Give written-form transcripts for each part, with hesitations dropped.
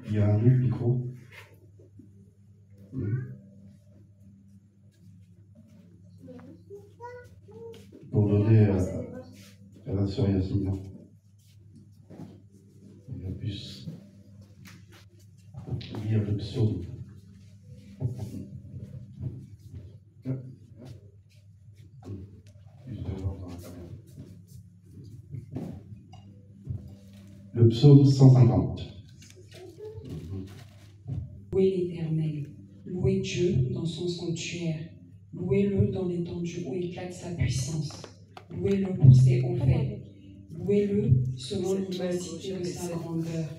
Il y a un autre micro. Pour donner à la sœur Yasmina. Il a pu lire le psaume. Le psaume 150. Louez l'Éternel, louez Dieu dans son sanctuaire, louez-le dans l'étendue où éclate sa puissance, louez-le pour ses hauts faits, louez-le selon l'immensité de sa grandeur,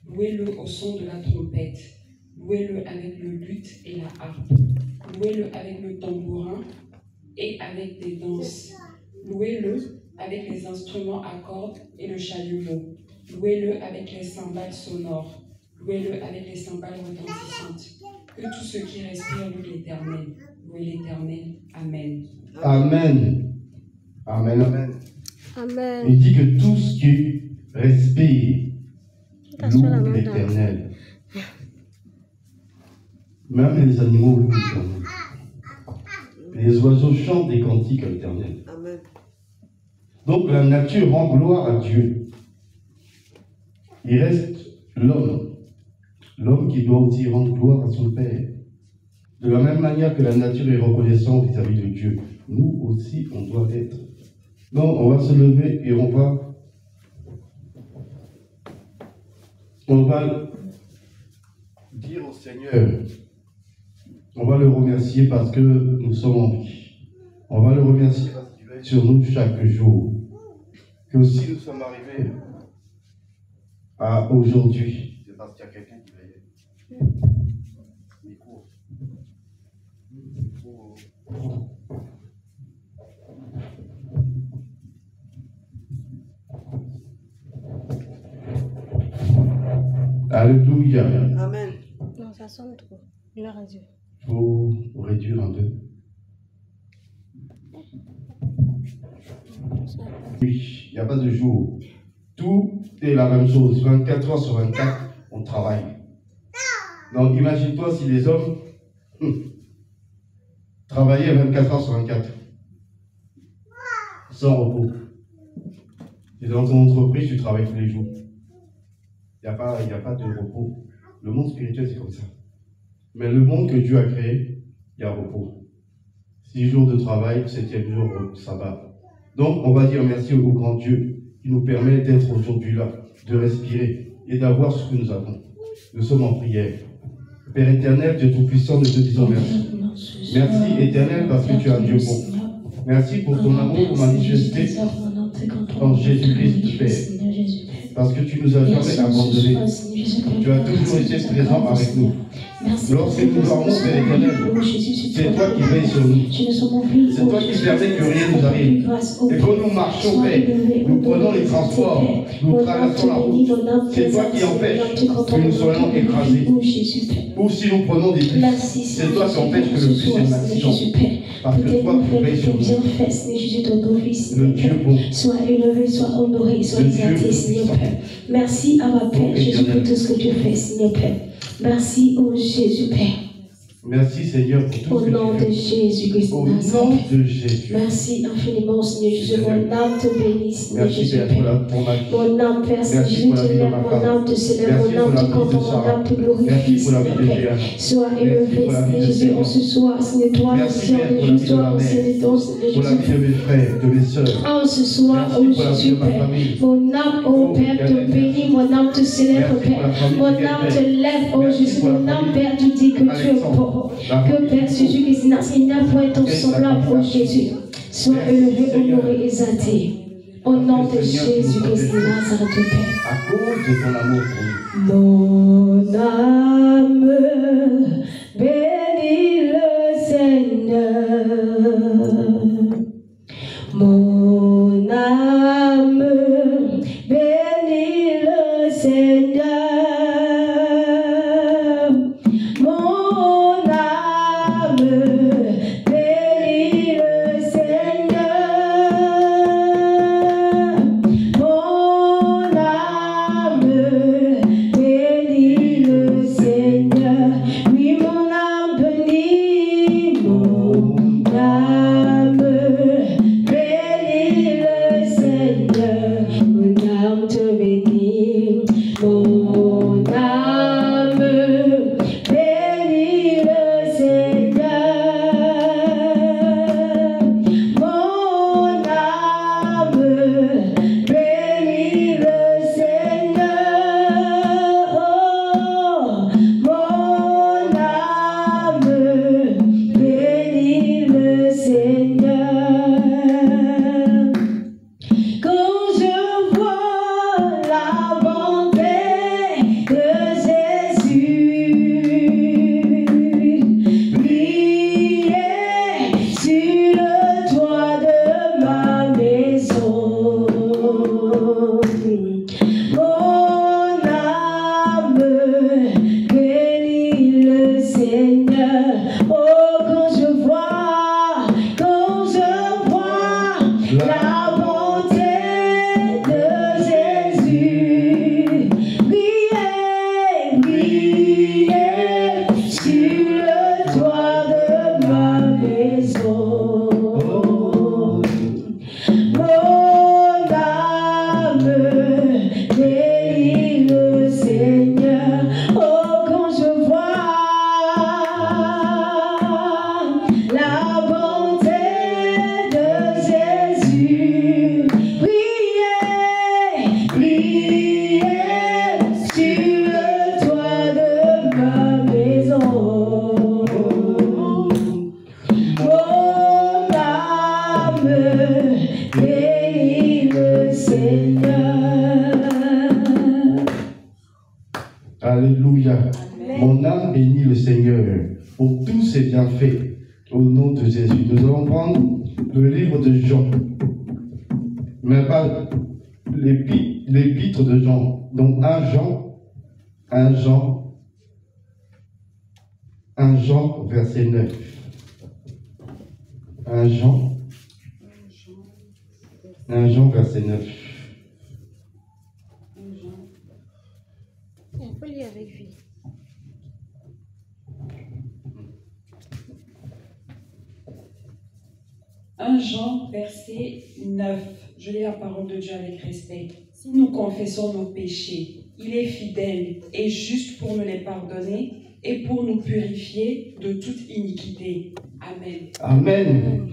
louez-le au son de la trompette, louez-le avec le luth et la harpe, louez-le avec le tambourin et avec des danses, louez-le avec les instruments à cordes et le chalumeau, louez-le avec les cymbales sonores, louez-le avec les cymbales retentissantes. Que tout ce qui respire loue l'Éternel. Louez l'Éternel. Amen. Amen. Amen. Amen. Amen. Il dit que tout ce qui respire loue l'Éternel. Même les animaux louent l'Éternel. Les oiseaux chantent des cantiques à l'Éternel. Amen. Donc la nature rend gloire à Dieu. Il reste l'homme. L'homme qui doit aussi rendre gloire à son Père. De la même manière que la nature est reconnaissante vis-à-vis de Dieu, nous aussi, on doit être. Donc, on va se lever et on va dire au Seigneur, on va le remercier parce que nous sommes en vie. On va le remercier parce qu'il veille sur nous chaque jour. Que si nous sommes arrivés à aujourd'hui, c'est parce qu'il y a quelqu'un qui veillait. Micro. Alléluia. Amen. Non, ça sonne trop. Gloire à Dieu. Il faut réduire un peu. Oui, il n'y a pas de jour. Tout est la même chose. 24 heures sur 24, on travaille. Donc imagine-toi si les hommes travaillaient 24 heures sur 24. Sans repos. Et dans ton entreprise, tu travailles tous les jours. Il n'y a pas de repos. Le monde spirituel, c'est comme ça. Mais le monde que Dieu a créé, il y a repos. 6 jours de travail, 7e jour, sabbat. Donc, on va dire merci au grand Dieu qui nous permet d'être aujourd'hui là, de respirer et d'avoir ce que nous avons. Nous sommes en prière. Père éternel, Dieu Tout-Puissant, nous te disons merci. Merci éternel parce que tu es un Dieu bon. Merci pour ton amour manifesté en Jésus-Christ, Père. Parce que tu nous as jamais abandonnés. Tu as toujours été présent avec nous. Lorsque nous dormons, Père éternel, c'est toi qui veilles sur nous. C'est toi qui permets que rien nous arrive. Et quand nous marchons, Père, nous prenons les transports, nous traversons la route. C'est toi qui empêches que nous soyons écrasés. Ou si nous prenons des bus, c'est toi qui empêches que le bus ait un accident. Parce que toi, tu veilles sur nous. Le Dieu bon. Sois élevé, sois honoré, sois exalté, Seigneur Père. Merci à ma Père, Jésus, pour tout ce que tu fais, Seigneur Père. Merci, ô Jésus Père. Merci Seigneur pour tout ce que tu fais. Au nom de Jésus-Christ. Au nom de Jésus. Merci infiniment, Seigneur Jésus. Mon âme te bénit, Seigneur Merci Jésus. Père pour ma vie. Mon âme, Père, Jésus, te lève, mon âme te célèbre, mon âme te confond, mon âme te glorifie, Merci pour la vie de Seigneur Père. Jéana. Sois élevé, Seigneur Jésus, en ce soir, Seigneur, toi, Merci Seigneur Père pour la vie Jésus, de toi, ma mon mère. Seigneur, Seigneur Pour la Jésus. vie de mes frères, de mes sœurs. En ce soir, Merci ô pour la vie Jésus, de ma Père, famille. mon âme, ô Père, te bénit, mon âme te célèbre, Merci pour la Père. famille Mon de âme Père. te lève, ô Merci Jésus, pour la mon âme, famille Père, tu dis que tu es Alexandre. bon. La Que famille Père Jésus-Christ, il n'y a point ton semblable, ô Jésus. Sois élevé, honoré, exalté. Au nom de Jésus-Christ de Nazareth, Père. À cause de ton amour pour nous. Mon âme bénit le Seigneur. Mon âme bénit le Seigneur. Mon âme bénit le Seigneur. Mon âme bénit Seigneur. Oh, quand je vois la bonté de Jésus, briller sur le toit de ma maison. Mon âme bénit le Seigneur. Oh, quand je vois la bonté de Jésus, briller sur le toit de ma maison. Mon âme bénit le Seigneur. Alléluia. Mon âme bénit le Seigneur pour tous ses bienfaits. Au nom de Jésus, nous allons prendre le livre de Jean, mais pas l'épître de Jean. Donc 1 Jean, verset 9. 1 Jean, verset 9. On peut lire avec lui. Jean, verset 9. Je lis la parole de Dieu avec respect. Si nous confessons nos péchés, il est fidèle et juste pour nous les pardonner et pour nous purifier de toute iniquité. Amen. Amen.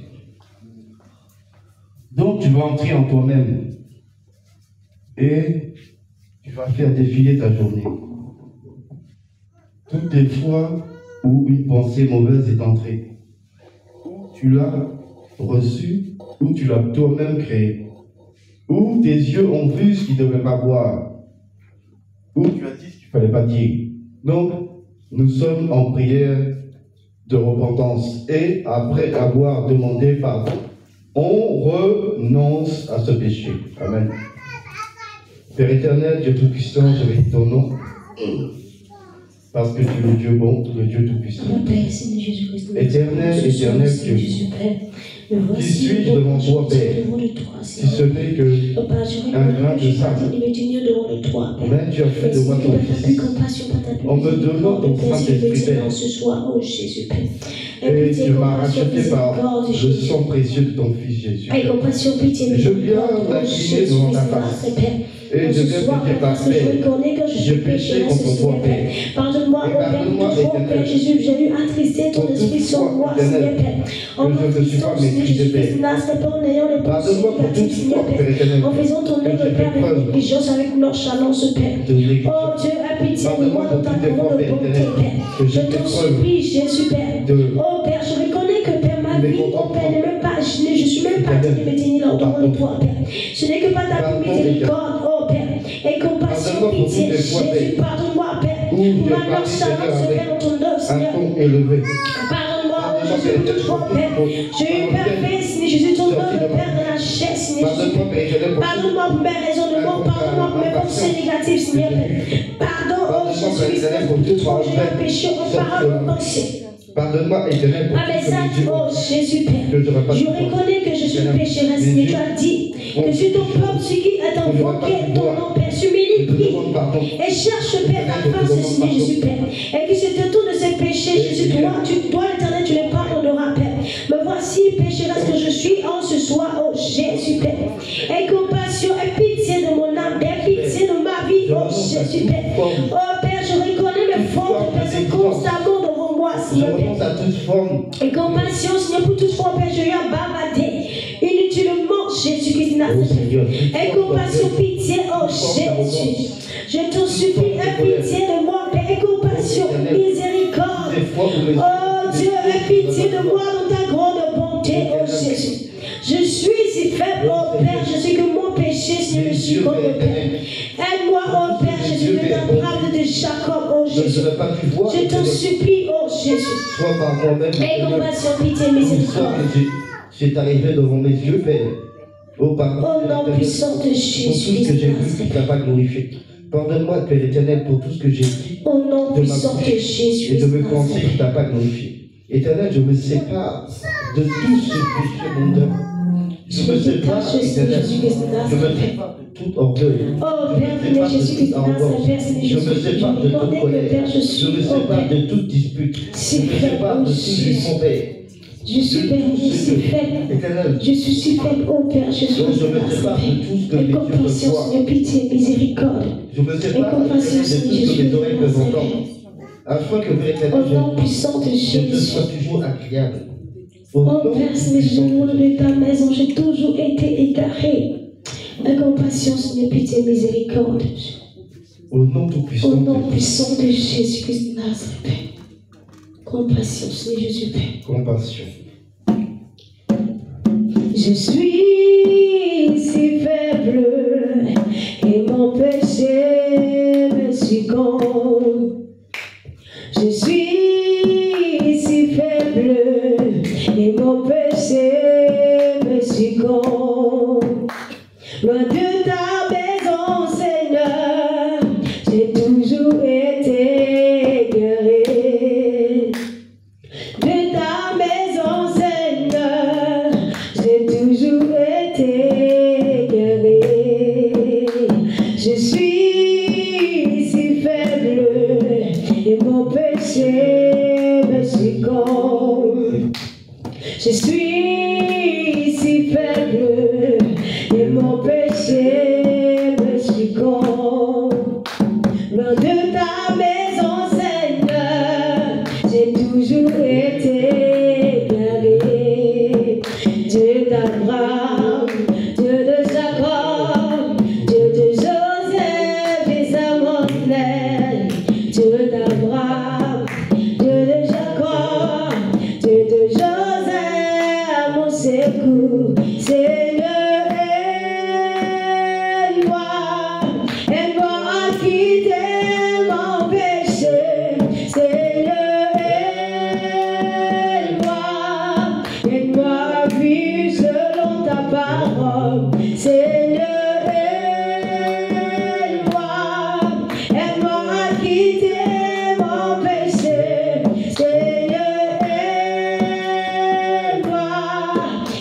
Donc tu vas entrer en toi-même et tu vas faire défiler ta journée. Toutes les fois où une pensée mauvaise est entrée, où tu l'as reçue, où tu l'as toi-même créée, où tes yeux ont vu ce qu'ils ne devaient pas voir, où tu as dit ce qu'il ne fallait pas dire. Donc, nous sommes en prière de repentance et après avoir demandé pardon, on renonce à ce péché. Amen. Père éternel, Dieu Tout-Puissant, je bénis ton nom. Parce que tu es le Dieu bon, le Dieu Tout-Puissant. Éternel Dieu. Qui suis-je devant toi, Père? Si ce n'est que un grain de sable. Mais tu as fait de moi ton fils. En me donnant ton Saint-Esprit, Père. Et tu m'as racheté par le sang précieux de ton Fils Jésus. Je viens m'incliner devant ta face. Et je viens te dire, Père, j'ai péché contre toi, Père. Pardonne-moi, oh Père, toutefois, Père Jésus, j'ai eu attristé ton esprit sur moi, Seigneur Père. En me disant, Seigneur Jésus, en ayant les pensées négatives, Seigneur Père. En faisant ton œuvre, Père, avec négligence, avec nonchalance, Père. Oh Dieu, aie pitié de moi dans ta grande bonté, Père. Je t'en supplie, Jésus, Père. Oh Père, je reconnais que, Père, ma vie, oh Père, n'est même pas, je suis même pas digne de me tenir devant de toi, Père. Ce n'est que par ta miséricorde, oh Père, et compassion, pitié, Jésus, pardonne-moi, Père, pour ma nonchalance, Père, dans ton œuvre, Seigneur. Pardonne-moi, oh Jésus, pour toutefois, Père, j'ai eu parfait, Seigneur Jésus, ton œuvre, Père, dans la chair, Seigneur Jésus. Pardonne-moi pour mes raisonnements, pardonne-moi pour mes pensées négatives, Seigneur Père. Pardon, oh Jésus, Seigneur, pour toutefois, j'ai un péché en parole, en pensée. Pardonne-moi, éternel, pour oh Jésus Père, je reconnais que je suis pécheresse, mais tu as dit que si ton peuple, ce qui est invoqué, ton nom, Père, s'humilie, prie, et cherche, Père, ta face, Seigneur Jésus, Père, et qui se détourne de ses péchés, Jésus, toi, l'éternel, tu les pardonneras, Père. Me voici, pécheresse que je suis en ce soir, oh Jésus, Père. Aie compassion, aie pitié de mon âme, aie pitié de ma vie, oh Jésus, Père. Oh Père, je reconnais mes fautes, Père, c'est constamment devant moi, Seigneur, Père. Et compassion, Seigneur, pour toutefois, Père, je lui ai bavardé inutilement, Jésus-Christ Nazareth. Et compassion, pitié, oh Jésus. Je t'en supplie, aie pitié de moi, Père. Et compassion, miséricorde. Oh Dieu, aie pitié de moi dans ta grande bonté, oh Jésus. Je suis si faible, oh Père, je sais que mon péché, Seigneur, je suis comme le Père. Aide-moi, oh Père, Jésus, de ta brave de Jacob, oh Jésus. Je t'en supplie, oh Jésus. Aie compassion, pitié, miséricorde. C'est arrivé devant mes yeux, Père. Oh, pardon. Au nom puissant de Jésus. Pour tout ce que j'ai vu, tu ne l'as pas glorifié. Pardonne-moi, Père éternel, pour tout ce que j'ai dit Au nom de puissant ma de bouche Jésus et de mes Nazareth. pensées qui t'a pas glorifié. Éternel, je me sépare de tout ce péché mondain. Je me sépare, Éternel. Je me sépare de tout orgueil. Oh Père, Seigneur Jésus-Christ, Père, Seigneur Je me sépare de toute colère. Je me sépare de toute dispute. Je me sépare de tout ce mauvais. Je suis Père, je suis faible. Éternel. Je suis si faible, oh Père, je suis Je me sépare de tout ce que les yeux peuvent voir. de pitié, miséricorde. Je me sépare de tout ce que les oreilles peuvent entendre. Afin que véritablement au nom puissant de je te Jésus. sois toujours agréable. Au Oh nom Père, Seigneur, puissant je demande de ta maison, j'ai toujours été égaré. La compassion, Seigneur, pitié, miséricorde. Au nom tout puissant. Au nom puissant de Jésus-Christ de Nazareth. Compassion, Seigneur Jésus, Père. Compassion. Je suis si faible et mon péché me succombe. Je suis si faible et mon péché me succombe. Loin de ta maison, Seigneur, j'ai toujours été guéri. De ta maison, Seigneur, j'ai toujours été guéri. Je suis si faible et mon péché me succombe. Je suis si faible et mon péché me succombe. Loin de ta maison, Seigneur, j'ai toujours été guéri. Dieu d'Abraham, Dieu de Jacob, Dieu de Joseph et Samuel. Dieu d'Abraham, Dieu de Jacob, Dieu de Joseph, mon secours. Seigneur, aide-moi à quitter mon péché. Seigneur, aide-moi à vivre selon ta parole. Seigneur, aide-moi à quitter mon péché. Seigneur,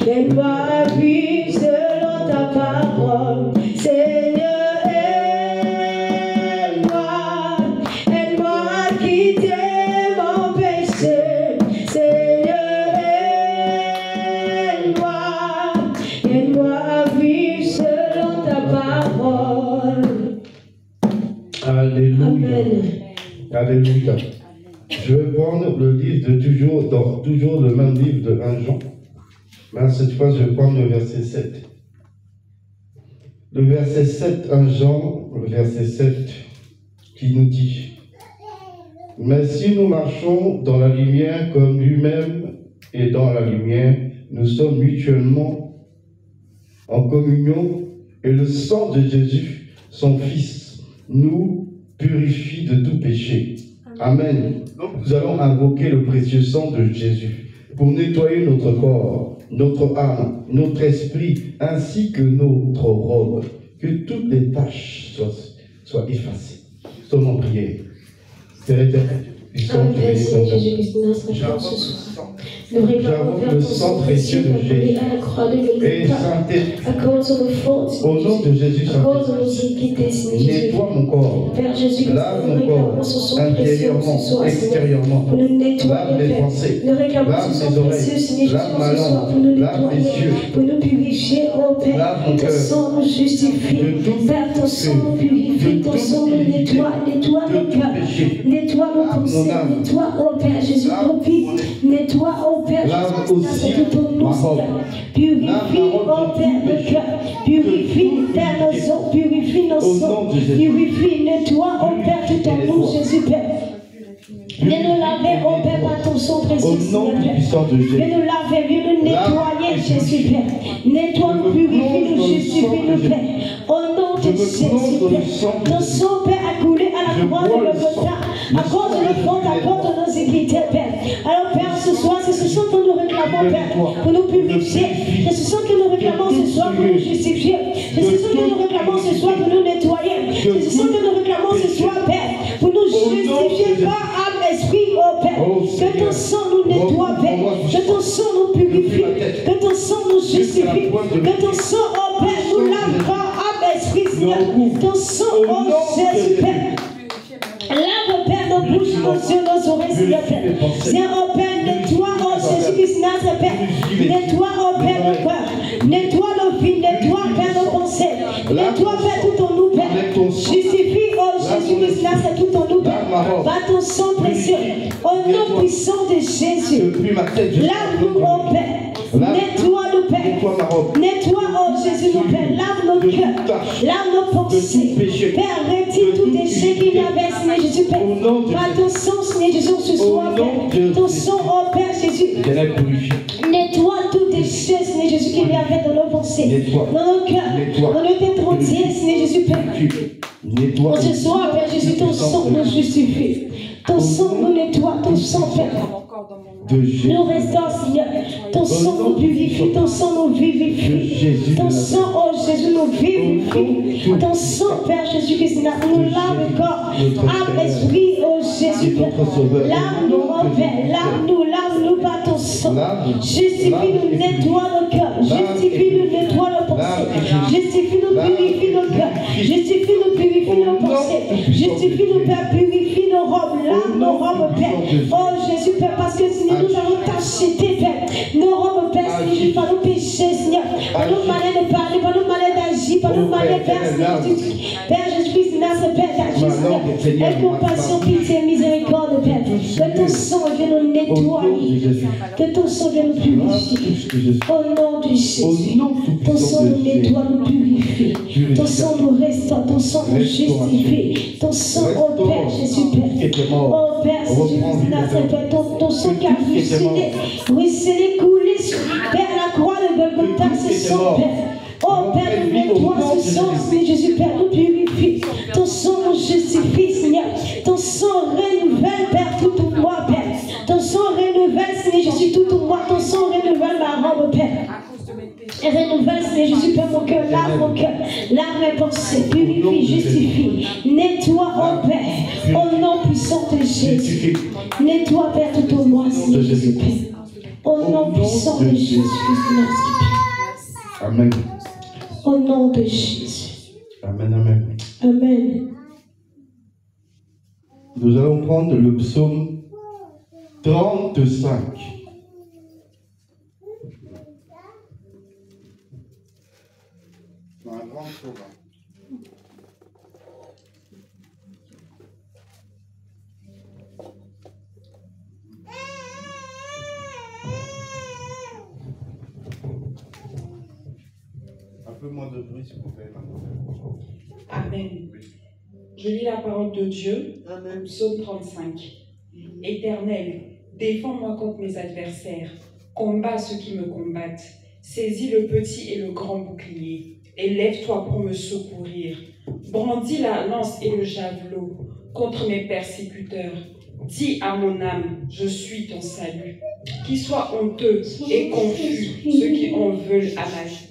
aide-moi à vivre selon ta parole. Seigneur, aide-moi à quitter mon péché. Seigneur, aide-moi à vivre selon ta parole. Alléluia. Amen. Alléluia. Je vais prendre le livre de toujours le même livre de 1 Jean. Mais cette fois, je vais prendre le verset 7. Le verset 7, 1 Jean, le verset 7, qui nous dit: mais si nous marchons dans la lumière comme lui-même est dans la lumière, nous sommes mutuellement en communion et le sang de Jésus, son Fils, nous purifie de tout péché. Amen. Donc nous allons invoquer le précieux sang de Jésus pour nettoyer notre corps, notre âme, notre esprit, ainsi que notre robe. Que toutes les taches soient effacées. Sommes en prière. Père éternel, Amen, Seigneur Jésus-Christ de Nazareth, ce soir. Nous réclamons vers ton sang précieux de Jésus à la croix de et Golgotha, sainteté, à cause de nos fautes, au nom de Jésus, à cause de nos iniquités, Seigneur Jésus. nettoie mon corps, Père Jésus-Christ, lave nous mon réclamons corps, ce sang précieux intérieurement, ce soir, Seigneur, extérieurement, pour nous nettoyer, lave mes Père. pensées, Nous réclamons lave ce sang mes oreilles, précieux, Seigneur lave ma Jésus, ce soir, langue, pour nous lave mes nettoyer, yeux, pour nous purifier, oh Père. lave mon Ton cœur, sang nous justifie, de tout Père, ton sang nous purifie, de ton toute sang nous iniquité, nettoie, nettoie de nos tout cœurs, péché. nettoie nos Lave pensées, mon âme. nettoie, oh Père Jésus, Lave nos vies, mon esprit. nettoie, oh Père Lave Jésus, aussi de ton nom, ma robe. Seigneur. Purifie, Lave ma robe oh de Père, tout nos péché. cœurs, purifie, Père, nos sangs, purifie nos Au sangs, nom de Jésus. purifie, nettoie, oh Père, tout en nous, Nettoie. Jésus, Père. Viens nous laver, oh Père, par ton sang précieux, Au nom Seigneur, Père. puissant de Jésus. Viens nous laver, viens nous nettoyer, Lave. Jésus, Père. Nettoie-nous, purifie-nous, justifie-nous, Père. Au nom de Je me Jésus, plonge dans le Père. sang de Ton sang, Père, a coulé à la Je croix de bois le Golgotha, sang. à cause de nos fautes, à cause de nos iniquités, Père. Alors, Père, ce soir, c'est ce sang que nous réclamons, Père, pour nous purifier. C'est ce sang que nous réclamons ce soir pour nous justifier. C'est ce sang que nous réclamons ce soir pour nous nettoyer. C'est ce sang que nous réclamons ce soir, Père, pour nous justifier. purifié corps, âme, esprit, oh Père. Que ton sang nous nettoie, Père. Que ton sang nous purifie. Que ton sang nous justifie. Que ton sang, oh Père, nous lave corps, âme, esprit, Seigneur. Ton sang, oh Jésus, Père. Lave, Père, nos bouches, nos yeux, nos oreilles, Seigneur, Père. Seigneur, oh Père, nettoie, oh Jésus-Christ, Nazareth, Père. Nettoie, oh Père, nos cœurs. Nettoie nos vies, nettoie, Père, nos pensées. Nettoie, Père, tout en nous, Père. Justifie, oh Jésus-Christ, Nazareth, tout en nous, Père. Par ton sang précieux, au nom puissant de Jésus. Lave-nous, oh Père. Nettoie-nous, Père. Nettoie, oh Jésus, mon Père. Lave nos cœurs. Lave nos pensées. Père, retire tout déchet qui nous avait, Seigneur Jésus, Père. Par ton sang, Seigneur Jésus, ce soir, Père. Ton sang, oh Père Jésus. Nettoie tout déchet, Seigneur Jésus, qui lui avait dans nos pensées, dans nos cœurs, dans nos têtes entières, Seigneur Jésus, Père. En ce soir, Père Jésus, ton sang nous justifie. Ton sang nous nettoie, ton sang, Père. Nous restons, Seigneur. Ton sang nous purifie, ton sang nous vivifie. Ton sang, oh Jésus, nous vivifie. Ton sang, Père Jésus-Christ, nous lave le corps, âme, esprit, oh Jésus, Père. Lave-nous, oh Père, lave-nous par ton sang. Justifie-nous, nettoie nos cœurs. Justifie-nous, nettoie nos pensées. Justifie-nous, purifie nos cœurs. Justifie-nous, purifie nos pensées. Justifie-nous, Père, purifie nos robes. Lave nos robes, Père. Oh Jésus, Père, parce que Seigneur, nous allons t'acheter, Père. Nos robes, Père, Seigneur, par nos péchés, Seigneur. Par nos manières de parler, par nos manières d'agir, par nos manières, Père, Seigneur. Père Jésus-Christ, notre Père, d'agir, Seigneur. Aie compassion, pitié, miséricorde, Père. Que ton sang vienne nous nettoyer. Que ton sang vienne nous purifier. Au nom de Jésus. Ton sang nous nettoie, nous purifie. Ton sang nous restaure, ton sang nous justifie. Ton sang, oh Père Jésus, Père. Oh Père, Jésus-Christ, notre Père. Ton sang qui a ruisselé, coulé sur Père la croix de Golgotha, ce sang, Père. Oh Père, nous nettoie ce sang, Seigneur Jésus, Père, nous purifie. Ton sang nous justifie, Seigneur. Ton sang renouvelle, Père, tout en moi, Père. Ton sang renouvelle, Seigneur Jésus, tout en moi. Ton sang renouvelle ma robe, Père. Et renouvelle, Seigneur Jésus, Père, mon cœur, lave mon cœur, lave mes pensées, purifie, justifie. Nettoie, oh Père, au nom puissant de Jésus. Nettoie, Père, tout en moi, Seigneur Jésus, Père. Au nom puissant de Jésus, Amen. Au nom de Jésus. Amen, amen. Amen. Nous allons prendre le psaume 35. Un grand psaume. Un peu moins de bruit, s'il vous plaît. Amen. Je lis la parole de Dieu, psaume 35. Éternel, défends-moi contre mes adversaires, combats ceux qui me combattent, saisis le petit et le grand bouclier, et lève-toi pour me secourir. Brandis la lance et le javelot contre mes persécuteurs. Dis à mon âme, je suis ton salut. Qu'ils soient honteux et confus ceux qui en veulent à ma vie.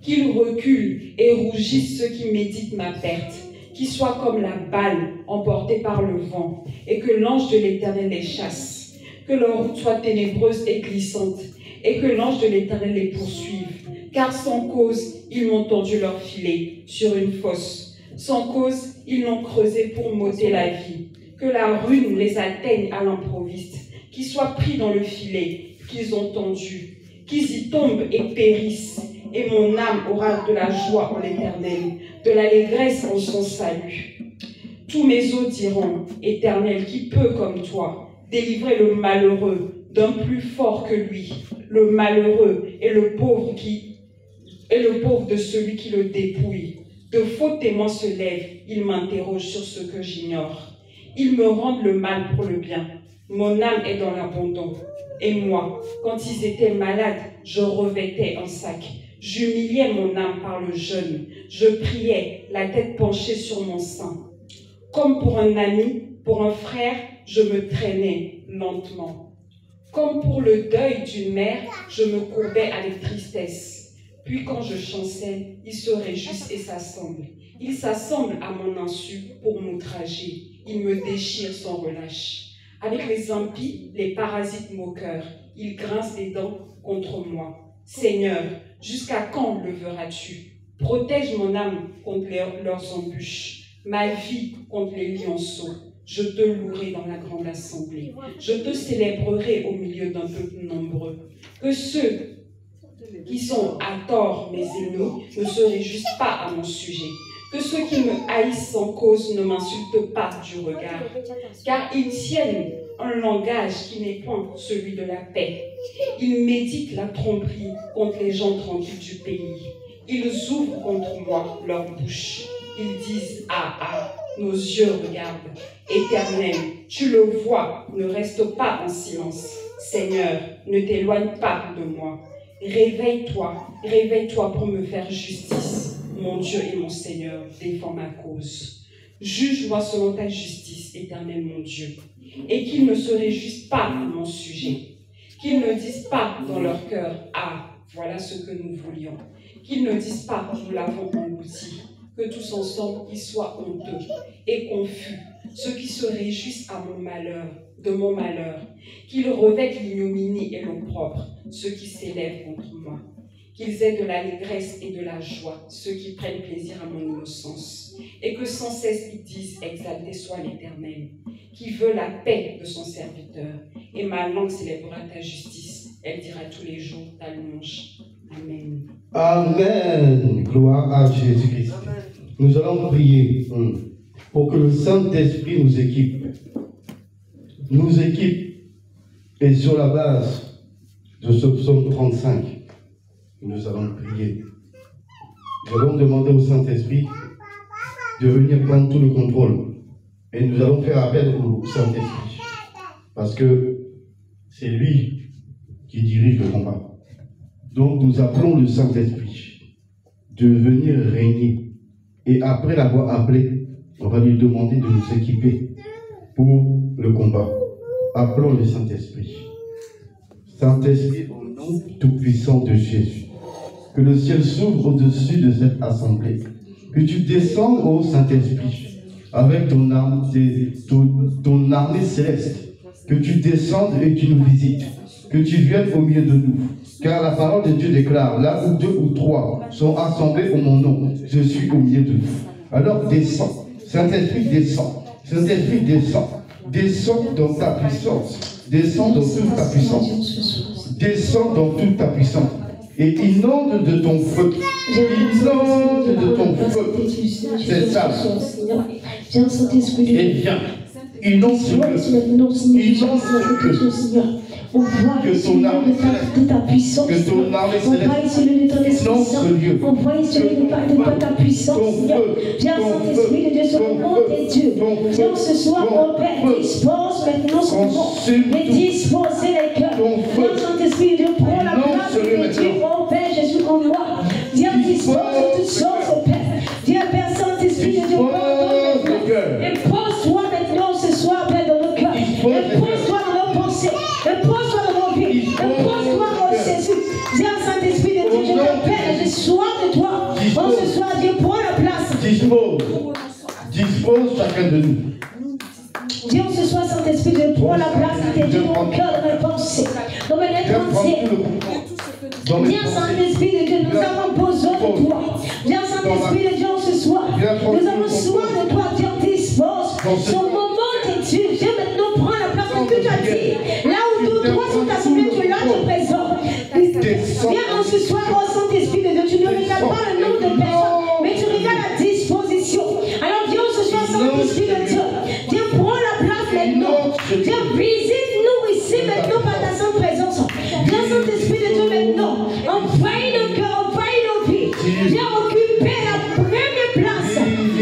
Qu'ils reculent et rougissent ceux qui méditent ma perte, qu'ils soient comme la balle emportée par le vent, et que l'ange de l'Éternel les chasse, que leur route soit ténébreuse et glissante, et que l'ange de l'Éternel les poursuive, car sans cause, ils m'ont tendu leur filet sur une fosse, sans cause, ils l'ont creusé pour m'ôter la vie, que la ruine les atteigne à l'improviste, qu'ils soient pris dans le filet qu'ils ont tendu, qu'ils y tombent et périssent, et mon âme aura de la joie en l'Éternel, de l'allégresse en son salut. Tous mes os diront, Éternel, qui peut comme toi délivrer le malheureux d'un plus fort que lui, le malheureux et le pauvre de celui qui le dépouille. De faux témoins se lèvent, ils m'interrogent sur ce que j'ignore. Ils me rendent le mal pour le bien. Mon âme est dans l'abandon. Et moi, quand ils étaient malades, je revêtais un sac. J'humiliais mon âme par le jeûne. Je priais, la tête penchée sur mon sein. Comme pour un ami, pour un frère, je me traînais lentement. Comme pour le deuil d'une mère, je me courbais avec tristesse. Puis quand je chancelle, ils se réjouissent et s'assemblent. Ils s'assemblent à mon insu pour m'outrager. Ils me déchirent sans relâche. Avec les impies, les parasites moqueurs, ils grincent des dents contre moi. Seigneur, jusqu'à quand le verras-tu? Protège mon âme contre leurs embûches, ma vie contre les lionceaux. Je te louerai dans la grande assemblée. Je te célébrerai au milieu d'un peuple nombreux. Que ceux qui sont à tort mes ennemis ne se réjouissent pas à mon sujet. Que ceux qui me haïssent sans cause ne m'insultent pas du regard. Car ils tiennent un langage qui n'est point celui de la paix. Ils méditent la tromperie contre les gens tranquilles du pays. Ils ouvrent contre moi leur bouche. Ils disent « Ah, ah !» Nos yeux regardent. Éternel, tu le vois, ne reste pas en silence. Seigneur, ne t'éloigne pas de moi. Réveille-toi pour me faire justice. Mon Dieu et mon Seigneur, défends ma cause. Juge-moi selon ta justice, Éternel mon Dieu. Et qu'ils ne se réjouissent pas à mon sujet. Qu'ils ne disent pas dans leur cœur « Ah, voilà ce que nous voulions ». Qu'ils ne disent pas « Nous l'avons englouti ». Que tous ensemble, ils soient honteux et confus, ceux qui se réjouissent à mon malheur, de mon malheur, qu'ils revêtent l'ignominie et l'opprobre, ceux qui s'élèvent contre moi, qu'ils aient de l'allégresse et de la joie, ceux qui prennent plaisir à mon innocence, et que sans cesse ils disent « Exalté soit l'Éternel », qui veut la paix de son serviteur, et ma langue célébrera ta justice, elle dira tous les jours ta louange. Amen. Amen. Gloire à Jésus-Christ. Nous allons prier pour que le Saint-Esprit nous équipe. Nous équipe. Et sur la base de ce psaume 35, nous allons prier. Nous allons demander au Saint-Esprit de venir prendre tout le contrôle. Et nous allons faire appel au Saint-Esprit. Parce que c'est lui qui dirige le combat. Donc nous appelons le Saint-Esprit de venir régner. Et après l'avoir appelé, on va lui demander de nous équiper pour le combat. Appelons le Saint-Esprit. Saint-Esprit, au nom tout-puissant de Jésus, que le ciel s'ouvre au-dessus de cette assemblée. Que tu descendes au Saint-Esprit avec ton armée céleste. Que tu descendes et tu nous visites. Que tu viennes au milieu de nous. Car la parole de Dieu déclare, là où 2 ou 3 sont assemblés au mon nom, je suis au milieu de vous. Alors descends. Saint-Esprit descend. Saint-Esprit descend. Descends dans ta puissance. Descends dans toute ta puissance. Descends dans toute ta puissance. Et inonde de ton feu. Inonde de ton feu. C'est ça. Et viens. Inonde ce feu. Inonde ce feu. On voit ici de ta puissance. Que ton armée On voit ici le de ton Esprit Saint. lieu. On voit ici de ta puissance, Seigneur. Viens, Saint-Esprit de Dieu, sur le monde des dieux. Viens ce soir, mon Père, dispose maintenant ce monde. Mais disposez les cœurs. Viens, Saint-Esprit de Dieu, prends la place de Dieu, mon Père Jésus, en moi. Viens, dispose de toutes choses, Père. Viens, Père Saint-Esprit de Dieu, pardonne maintenant. Et pose-toi maintenant ce soir, Père, dans nos cœurs. Et pose-toi dans nos pensées. Pose-toi dans nos vies. Pose-toi dans Jésus. Viens, Saint-Esprit de Dieu, je t'appelle, j'ai soif de toi. En ce soir, Dieu, prends la place. Dispose chacun de nous. Dieu, ce soir, Saint-Esprit de Dieu, prends la place qui t'est dit dans mon cœur, dans mes pensées, dans mes lettres entières. Viens, Saint-Esprit de Dieu, nous avons besoin de toi. Viens, Saint-Esprit de Dieu, ce soir, nous avons soin de toi. Dieu, dispose. Sur le moment de Dieu, Dieu, maintenant, prends la place que tu as dit. Là où tous trois sont assemblés, tu es là, tu es présent. Viens en ce soir, oh Saint-Esprit de Dieu, tu ne regardes pas le nombre de personnes, mais tu regardes la disposition. Alors viens ce soir, Saint-Esprit de Dieu, viens prends la place maintenant. Viens visite-nous ici maintenant par ta sainte présence. Viens Saint-Esprit de Dieu maintenant, envahis nos cœurs, envahis nos vies. Viens occuper la première place.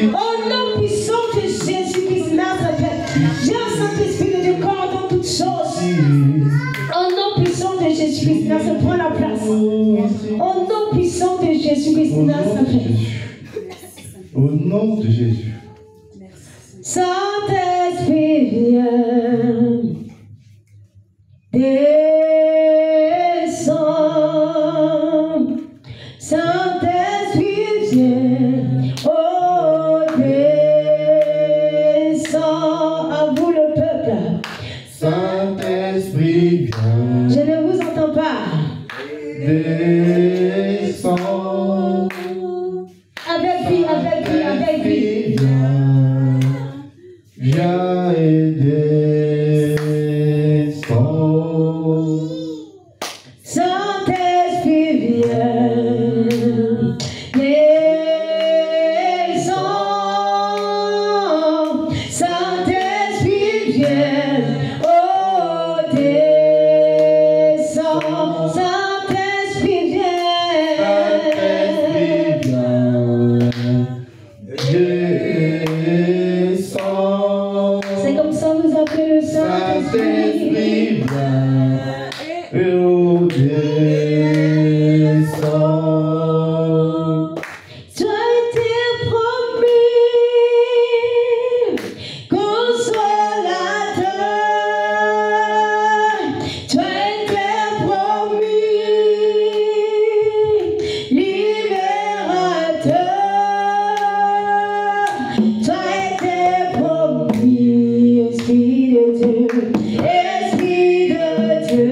Au nom puissant de Jésus-Christ Nazareth. Viens Saint-Esprit de Dieu, coordonne toutes choses. Au nom puissant de Jésus-Christ Nazareth, prends la place. Au nom puissant de Jésus-Christ Nazareth. Au nom de Jésus. Saint-Esprit, viens. Descends. Saint-Esprit, viens. Oh, Saint-Esprit, viens et au descend. Toi t'es promis, consolateur. Toi t'es promis, libérateur. Toi t'es promis, Esprit de Dieu, Esprit de Dieu.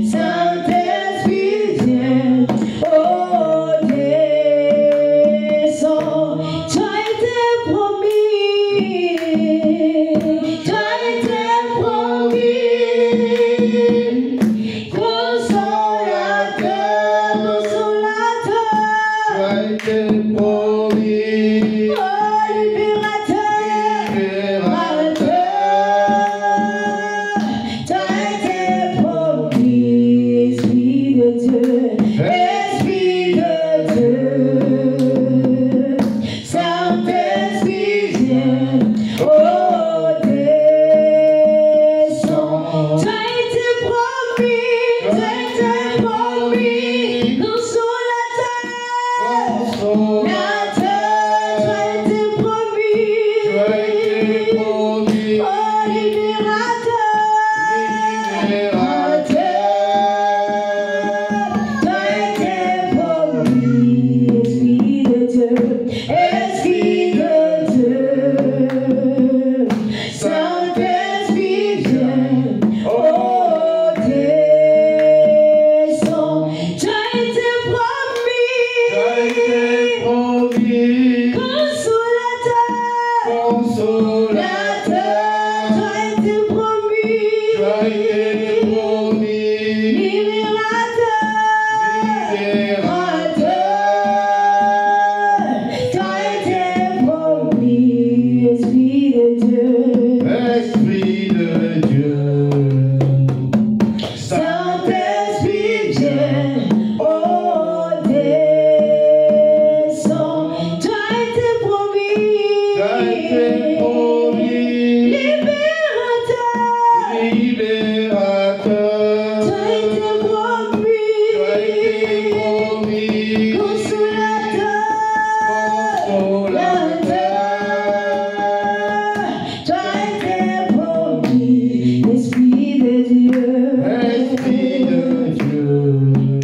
Saint-Esprit, viens, oh, descends. Toi t'es promis, toi t'es promis, consolateur, consolateur. Toi t'es promis, Oh, libérateur, libérateur. Toi t'es promis, Esprit de Dieu, Esprit de Dieu. Saint-Esprit, viens, oh, descends. Toi t'es promis, consolateur. Esprit de Dieu. Saint-Esprit, viens, oh, descends. Toi t'es promis, Toi t'es promis, libérateur. libérateur. Toi t'es promis, Toi t'es promis, consolateur. consolateur. Toi t'es promis, Esprit de Dieu. Esprit de Dieu.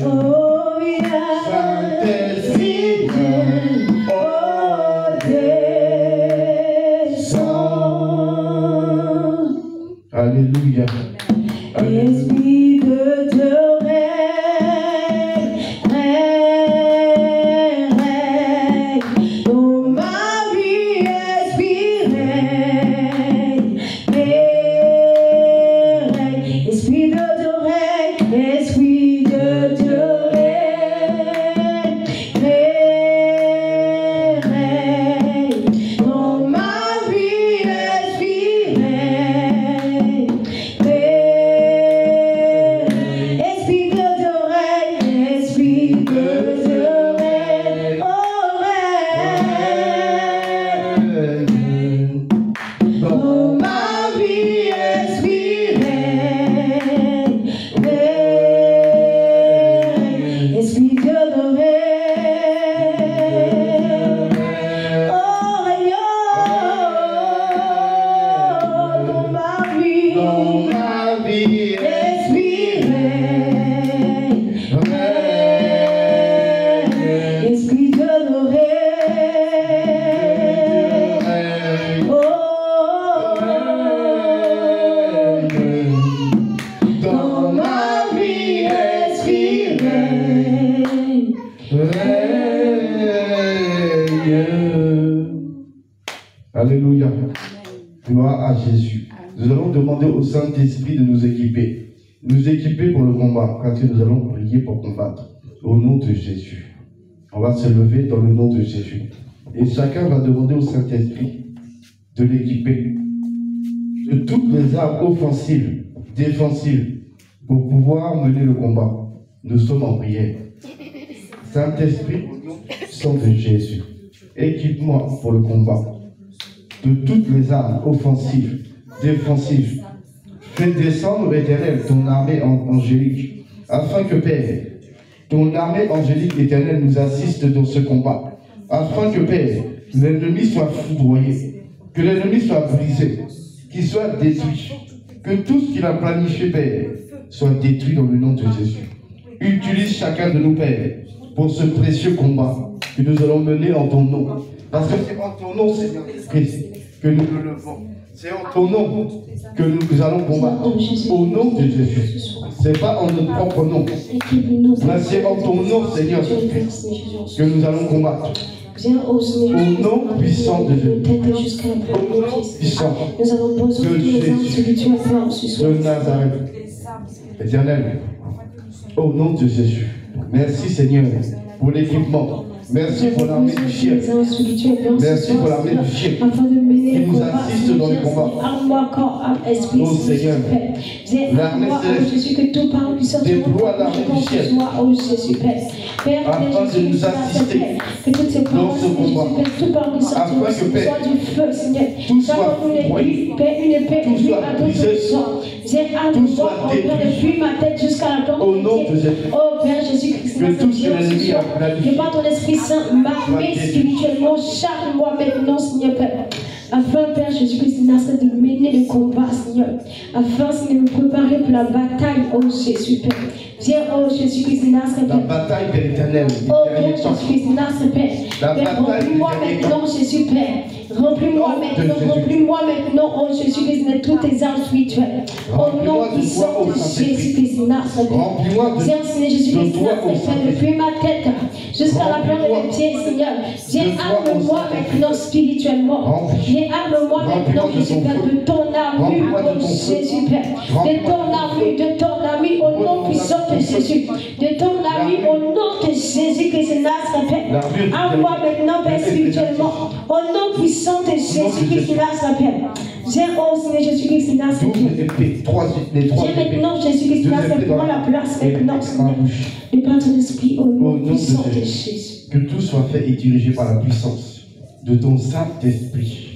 Oh, viens, Saint-Esprit, viens, oh, descends. Alléluia. Alléluia. Esprit de Dieu, règne, règne, règne. Dans ma vie, Esprit, règne, règne. Esprit de Dieu, règne, Esprit de Dieu, règne, règne. Dans ma vie, Esprit, règne, règne. Esprit de Dieu, règne, Esprit de Dieu, règne, oh, règne. Dans ma vie, Esprit, règne, règne. Esprit de Dieu, règne, oh, règne. Dans ma vie, Dans ma vie, Esprit, règne, règne. Esprit de Dieu, règne, oh, dans ma vie, Esprit, règne. Alléluia. Gloire à Jésus. Nous allons demander au Saint-Esprit de nous équiper. Nous équiper pour le combat, parce que nous allons prier pour combattre. Au nom de Jésus. On va se lever dans le nom de Jésus. Et chacun va demander au Saint-Esprit de l'équiper de toutes les armes offensives, défensives, pour pouvoir mener le combat. Nous sommes en prière. Saint-Esprit, sang de Jésus, équipe-moi pour le combat de toutes les armes offensives, défensive. Fais descendre, Éternel, ton armée angélique, afin que, Père, ton armée angélique, Éternel, nous assiste dans ce combat, afin que, Père, l'ennemi soit foudroyé, que l'ennemi soit brisé, qu'il soit détruit, que tout ce qu'il a planifié, Père, soit détruit dans le nom de Jésus. Utilise chacun de nous, Père, pour ce précieux combat que nous allons mener en ton nom. Parce que c'est en ton nom, Seigneur Christ, que nous le levons. C'est en ton nom que nous allons combattre. Au nom de Jésus. Ce n'est pas en notre propre nom. Mais c'est en ton nom, Seigneur Christ, que nous allons combattre. Au nom puissant de Jésus. Au nom puissant de Jésus de Nazareth. Éternel, au nom de Jésus. Merci, Seigneur, pour l'équipement. Merci pour l'armée du ciel. Merci pour l'armée du ciel qui nous assiste dans les combats. Oh Seigneur, l'armée céleste déploie l'armée du ciel afin de nous assister dans ce combat. Afin que, Père, tout soit foudroyé, tout soit brisé, tout soit détruit au nom de Jésus. Oh Père Jésus-Christ, que tout ce que l'ennemi a planifié, que par ton Esprit Saint, m'armer spirituellement, charge-moi maintenant, Seigneur Père. Afin, Père Jésus-Christ, de mener le combat, Seigneur. Afin, Seigneur, de me préparer pour la bataille, oh Jésus, Père. Viens, oh Jésus-Christ, la bataille de l'éternel. Oh Père Jésus-Christ, Père. Père, remplis-moi maintenant, Jésus, Père. Remplis-moi maintenant, oh Jésus-Christ, de tous tes armes spirituelles. Au nom puissant de Jésus-Christ, remplis-moi de Seigneur Jésus-Christ, depuis ma tête jusqu'à la plante de mes pieds, Seigneur. Viens, arme-moi maintenant spirituellement. Viens, arme-moi maintenant, Jésus, Père, de ton armure, oh Jésus, Père. De ton armure, au nom puissant de Jésus. De ton armure, au nom de Jésus-Christ, Nazareth. Arme-moi maintenant, Père, spirituellement. Au nom puissant de Jésus-Christ, Nazareth. Viens, oh Seigneur Jésus-Christ, Nazareth. Viens maintenant, Jésus-Christ, Nazareth. Prends la place maintenant, Seigneur. Et par ton esprit, au nom puissant de Jésus. Que tout soit fait et dirigé par la puissance de ton Saint-Esprit.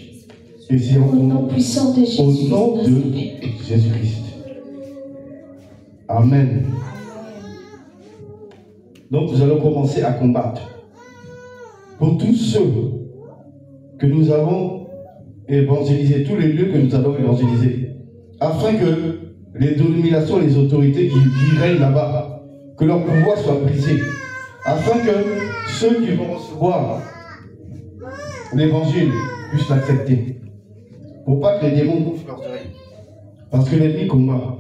Et c'est au nom puissant de Jésus. Au nom de Jésus-Christ. Amen. Donc nous allons commencer à combattre. Pour tous ceux que nous avons évangélisés, tous les lieux que nous avons évangélisés, afin que les dominations, les autorités qui règnent là-bas, que leur pouvoir soit brisé, afin que ceux qui vont recevoir l'évangile puissent l'accepter, pour pas que les démons bouffent leurs oreilles. Parce que l'ennemi combat.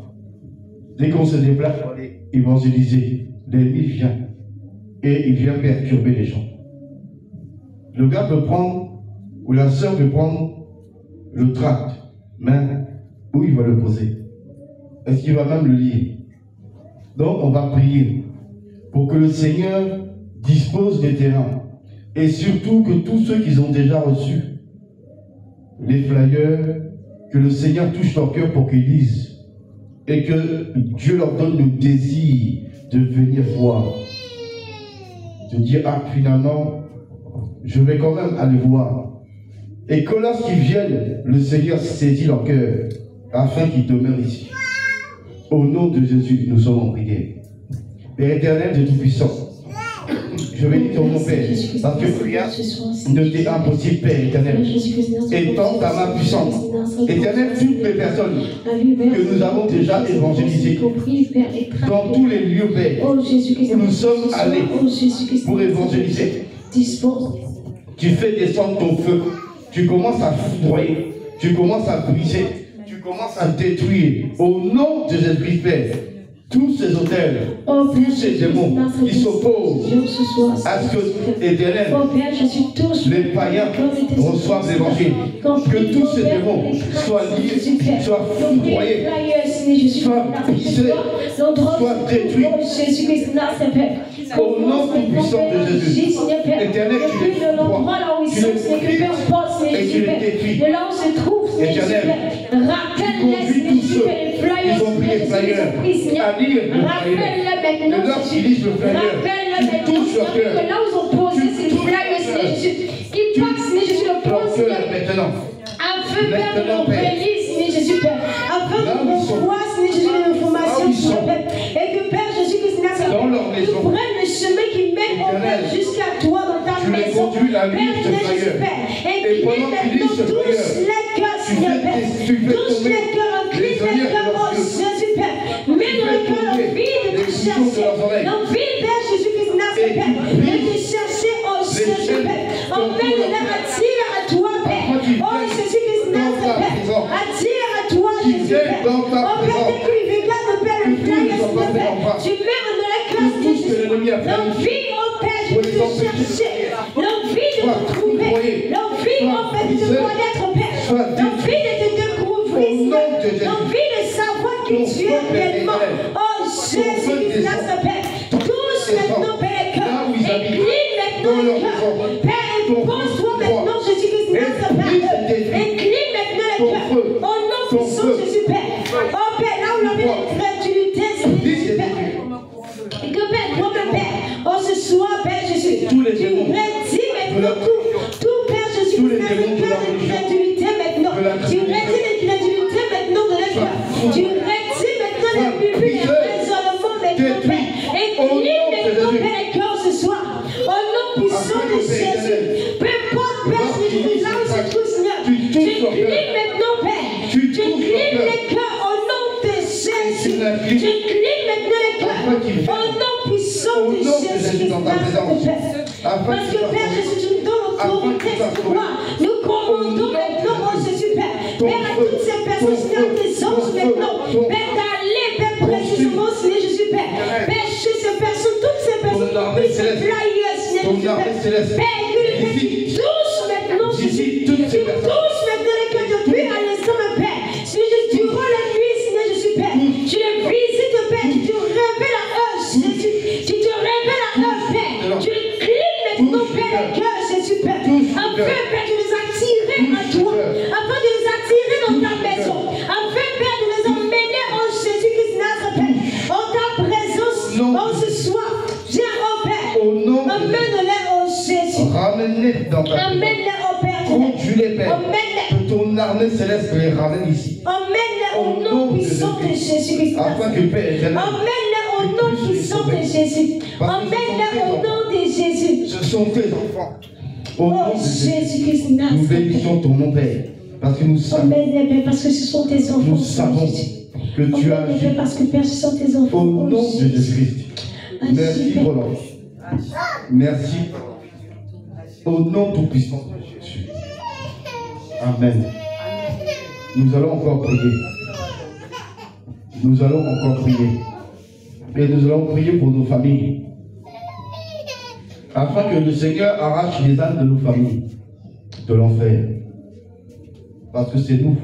Dès qu'on se déplace pour aller évangéliser, l'ennemi vient et il vient perturber les gens. Le gars peut prendre, ou la sœur peut prendre le tract, mais où il va le poser? Est-ce qu'il va même le lire? Donc on va prier pour que le Seigneur dispose des terrains et surtout que tous ceux qui ont déjà reçu les flyers, que le Seigneur touche leur cœur pour qu'ils lisent et que Dieu leur donne le désir de venir voir, de dire ah finalement je vais quand même aller voir, et que lorsqu'ils viennent le Seigneur saisit leur cœur afin qu'ils demeurent ici. Au nom de Jésus nous sommes en prière. Père éternel de Tout-Puissant, je bénis ton nom, Père, parce que rien ne t'est impossible, Père éternel. Étends ta main puissante. Éternel, toutes les personnes que nous avons déjà évangélisées, dans tous les lieux, Père, où nous sommes allés pour évangéliser, tu fais descendre ton feu, tu commences à foudroyer, tu commences à briser, tu commences à détruire. Au nom de Jésus-Christ, Père, tous ces hôtels, tous ces démons qui s'opposent à ce que, éternel, les païens reçoivent l'évangile. Que tous ces démons soient liés, soient foudroyés, soient brisés, soient détruits. Au nom puissant de Jésus, éternel, tu les foudroies, tu les brises et tu les détruis. Éternel, tu conduis tous ceux qui ont pris les flyers à lire le flyer. Et lorsqu'ils lisent le flyer, tu touches leur cœur. Tu touches leur cœur maintenant. Maintenant, Père. allumes ce fire. Et pendant que tu lis ce fire, tu fais tomber les œillères de leurs yeux. Mets dans le cœur l'envie de te chercher. L'envie, Père Jésus-Christ Nazareth, de te chercher, oh Jésus, Père. Emmène-les, attire à toi, Père. Oh Jésus-Christ Nazareth, attire à toi, Jésus, Père. Oh Père, dès qu'il regarde, Père, le flyer, Père, tu mets dans la classe, Jésus. L'envie, oh Père, de te chercher. L'envie de te trouver. L'envie, oh Père, de te connaître, Père. L'envie de te découvrir. L'envie de savoir qui tu es réellement. Oh Jésus-Christ Nazareth, tous maintenant, Père, incline maintenant le cœur. Père, pose-toi maintenant, Jésus-Christ Nazareth. Incline maintenant le cœur. Au nom puissant, Jésus, Père. Oh Père, là où l'on met l'incrédulité, c'est Jésus, Père. Et que Père, toi, mon Père, oh ce soir, Père Jésus, tu redis maintenant tout, Père Jésus, l'incrédulité maintenant. Tu redis l'incrédulité maintenant de notre cœur. Tu redis maintenant les pupilles, les raisonnements maintenant, Père. Incline maintenant, Père, le cœur ce soir. Au nom puissant de Jésus. Peu importe, Père Jésus, là où se trouve, Seigneur. Tu inclines maintenant, Père. Tu inclines le cœur au nom de Jésus. Tu inclines maintenant le cœur au nom puissant de Jésus. Parce que Père Jésus, tu nous donnes autorité sur toi. Nous commandons maintenant, oh Jésus, Père. Père, à toutes ces personnes, Seigneur, tes anges maintenant. Père, d'aller, Père, précisément, Seigneur Jésus, Père. Père, chez ces personnes, toutes ces personnes, puissent se player, Seigneur Jésus, Père. Père, que le Père, tu touches maintenant, Jésus. Tu touches maintenant le cœur depuis à l'instant, mon Père. Seigneur Jésus, durant la nuit, Seigneur Jésus, Père. Tu les visites, Père. Tu te révèles à eux, Jésus. Tu te révèles à eux, Père. Tu inclines maintenant, Père, le cœur, Jésus, Père. Afin, Père, de les attirer à toi. Afin de les attirer dans ta maison. Afin, Père, de les emmener en Jésus-Christ Nazareth. En ta présence, en ce soir. Viens, oh Père. Emmène-les en Jésus. Ramène-les dans ta maison. Emmène-les, oh Père. Conduis-les, Père. Emmène-les. Que ton armée céleste les ramène ici. Emmène-les au nom puissant de Jésus-Christ. Afin que Père éternel. Emmène-les au nom puissant de Jésus. Emmène-les au nom de Jésus. Ce sont tes enfants. Au nom de Jésus-Christ, nous bénissons ton nom, Père. Parce que nous savons. Emmène-les, Père, parce que ce sont tes enfants. Nous savons que tu as agi. Parce que Père, ce sont tes enfants. Au nom de Jésus-Christ. Merci pour l'ange. Merci. Au nom tout-puissant de Jésus. Amen. Nous allons encore prier. Nous allons encore prier. Et nous allons prier pour nos familles. Afin que le Seigneur arrache les âmes de nos familles de l'enfer. Parce que c'est nous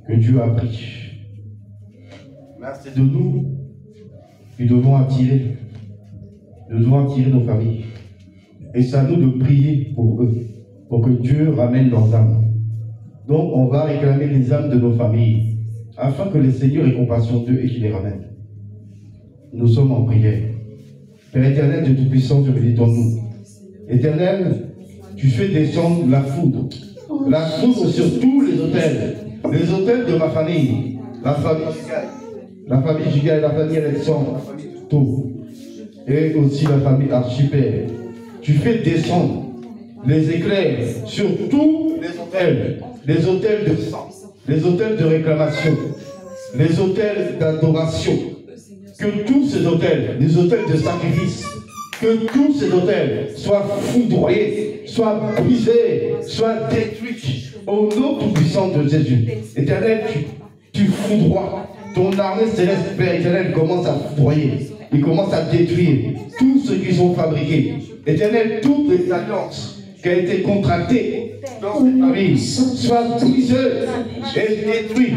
que Dieu a pris. C'est de nous que nous devons attirer. Nous devons attirer nos familles. Et c'est à nous de prier pour eux, pour que Dieu ramène leurs âmes. Donc on va réclamer les âmes de nos familles, afin que le Seigneur ait compassion d'eux et qu'il les ramène. Nous sommes en prière. Père éternel de Tout-Puissant, Dieu bénis ton nom. Éternel, tu fais descendre la foudre sur tous les hôtels de ma famille, la famille Giga et la famille Alexandre, tout, et aussi la famille Archipel. Tu fais descendre les éclairs sur tous les hôtels de sang, les hôtels de réclamation, les hôtels d'adoration. Que tous ces hôtels, les hôtels de sacrifice, que tous ces hôtels soient foudroyés, soient brisés, soient détruits au nom tout-puissant de Jésus. Éternel, tu foudroies. Ton armée céleste, Père éternel, commence à foudroyer. Il commence à détruire tout ce qu'ils ont fabriqué. Éternel, toutes les alliances qui ont été contractées dans cette famille soient brisées et détruites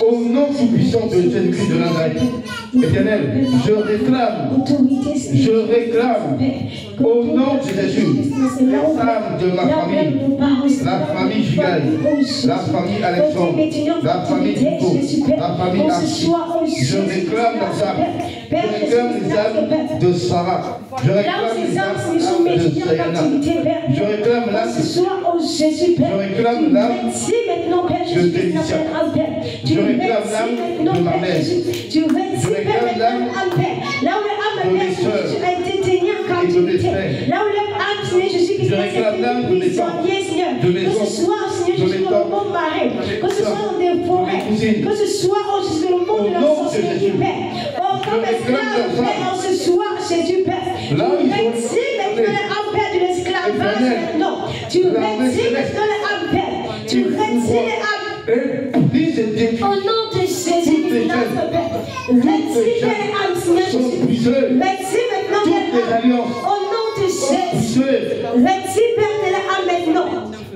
au nom tout-puissant de Jésus-Christ de Nazareth. Éternel, je réclame au nom de Jésus les âmes de ma famille, la famille Gigaï, la famille Alexandre, la famille Hugo, la famille Archie. Je réclame leurs âmes. Je réclame les âmes de Sarah. Je réclame les âmes de Sayana. Je réclame l'âme de Délicia. Je réclame l'âme de ma mère. Je réclame l'âme de mes soeurs captivité. Là où leur âme, Seigneur Jésus, qui se passe une prisonnier, Seigneur. Que ce soit, Seigneur Jésus, dans le monde marais, que ce soit dans des forêts, que ce soit, oh Jésus, dans le monde de la sorcellerie, Père. Oh, comme esclave, Père, en ce soir, Jésus, Père. Tu retires maintenant l'âme, Père, de l'esclavage maintenant. Tu retires maintenant l'âme, Père. Tu retires l'âme. Au nom de Jésus, notre Père. Retire l'âme, Seigneur Jésus. Retire maintenant l'âme. Au nom de Jésus. Retire, Père, l'âme maintenant.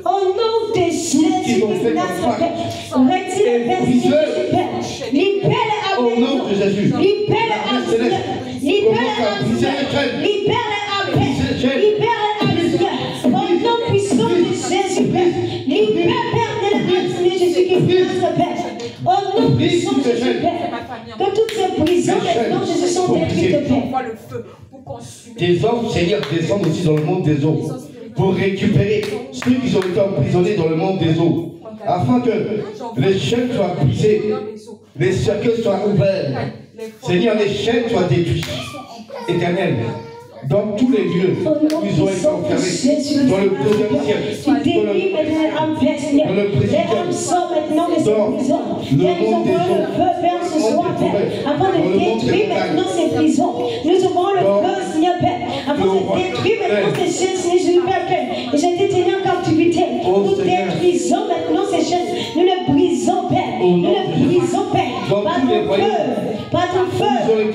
Au nom de Jésus, notre Père. Retire, Père, Jésus, Père. Libère l'âme. Au nom de Jésus. Libère l'âme, Seigneur. Libère l'âme, Seigneur. Libère l'âme, Père. Libère l'âme, Seigneur. Au nom puissant de Jésus, Père. Libère, Père, de l'âme, Seigneur Jésus-Christ, notre Père. Au nom puissant de Jésus, Père. Que toutes ces prisons, maintenant, Jésus, sont détruites, Père. Des hommes, Seigneur, descendent aussi dans le monde des eaux pour récupérer ceux qui ont été emprisonnés dans le monde des eaux, afin que les chaînes soient brisées, les cercueils soient ouverts. Seigneur, les chaînes soient détruites. Éternel, dans tous les lieux où ils ont été enfermés, dans le deuxième siècle, Tu délivres maintenant les âmes, Père, Seigneur. Les âmes sortent maintenant de ces prisons. Père, nous avons le feu, Père, ce soir, Père, afin de détruire maintenant ces prisons. Nous avons le feu, Seigneur, Père, afin de détruire maintenant ces chaînes, Seigneur Jésus, Père, Père. Et j'ai été tenu en captivité. Nous détruisons maintenant ces chaînes. Nous les brisons, Père. Nous les brisons, Père. Par ton feu, par ton feu,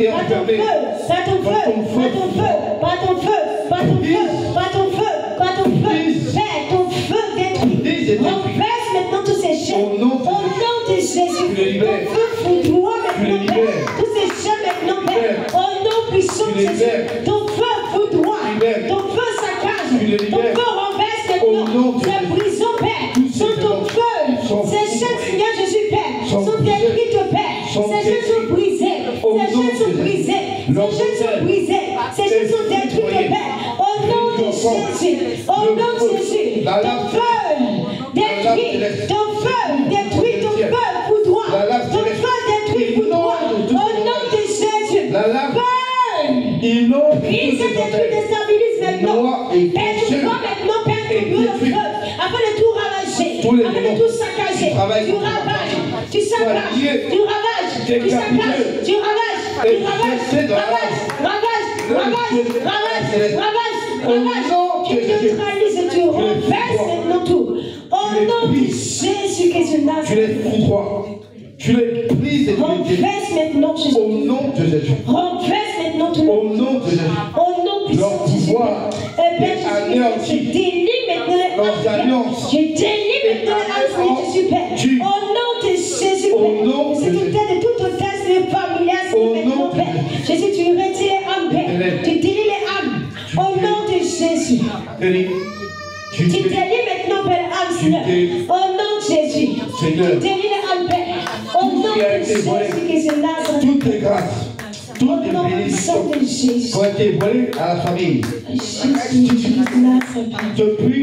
par ton feu, par ton feu, par ton feu. Pas ton feu, pas ton feu, pas ton feu, pas ton feu. Père, ton feu détruit. Renverse maintenant tous ces chaînes. Au nom de Jésus. Ton feu foudroie maintenant, Père. Tous ces chaînes maintenant, Père. Au nom puissant de Jésus. Ton feu foudroie. Ton feu saccage. Ton feu renverse maintenant. Ces prisons, Père, sont ton feu. Ces chaînes, Seigneur Jésus, Père, sont détruites, Père. Ces chaînes sont brisées. Ces chaînes sont brisées. Ces chaînes sont brisées. Ces chaînes sont détruites, Père. Au nom de Jésus. Au nom de Jésus. Ton feu détruit. Ton feu détruit. Ton feu foudroie. Ton feu détruit foudroie. Au nom de Jésus. Brise et détruit, déstabilise maintenant. Père, tu vas maintenant, Père, tu brûles le feu. Afin de tout ravager. Afin de tout saccager. Tu ravages. Tu saccages. Tu ravages. Tu saccages. Tu ravages. Tu ravages. Ravage. Tu neutralises et tu renverses maintenant tout. Au nom de Jésus-Christ de Nazareth. Tu les foudroies. Tu les brises et tu les renverse maintenant Jésus. Au nom de Jésus. Renverse maintenant tout. Au nom de Jésus. Au nom de leur pouvoir est anéanti. Je délie maintenant leurs alliances. Je délie maintenant l'alliance de Jésus Père. Au nom de Jésus Père. Au nom de Jésus. De toute audace familiale maintenant Père. Jésus, tu retires les âmes Père. Tu délies les âmes. Au nom de Jésus. Tu délies maintenant Père l'âme Seigneur. Au nom de Jésus. Tu délies les âmes Père. Au nom de Jésus qui se Nazareth. Toutes les grâces. Toutes les bénédictions ont été volées à la famille. Depuis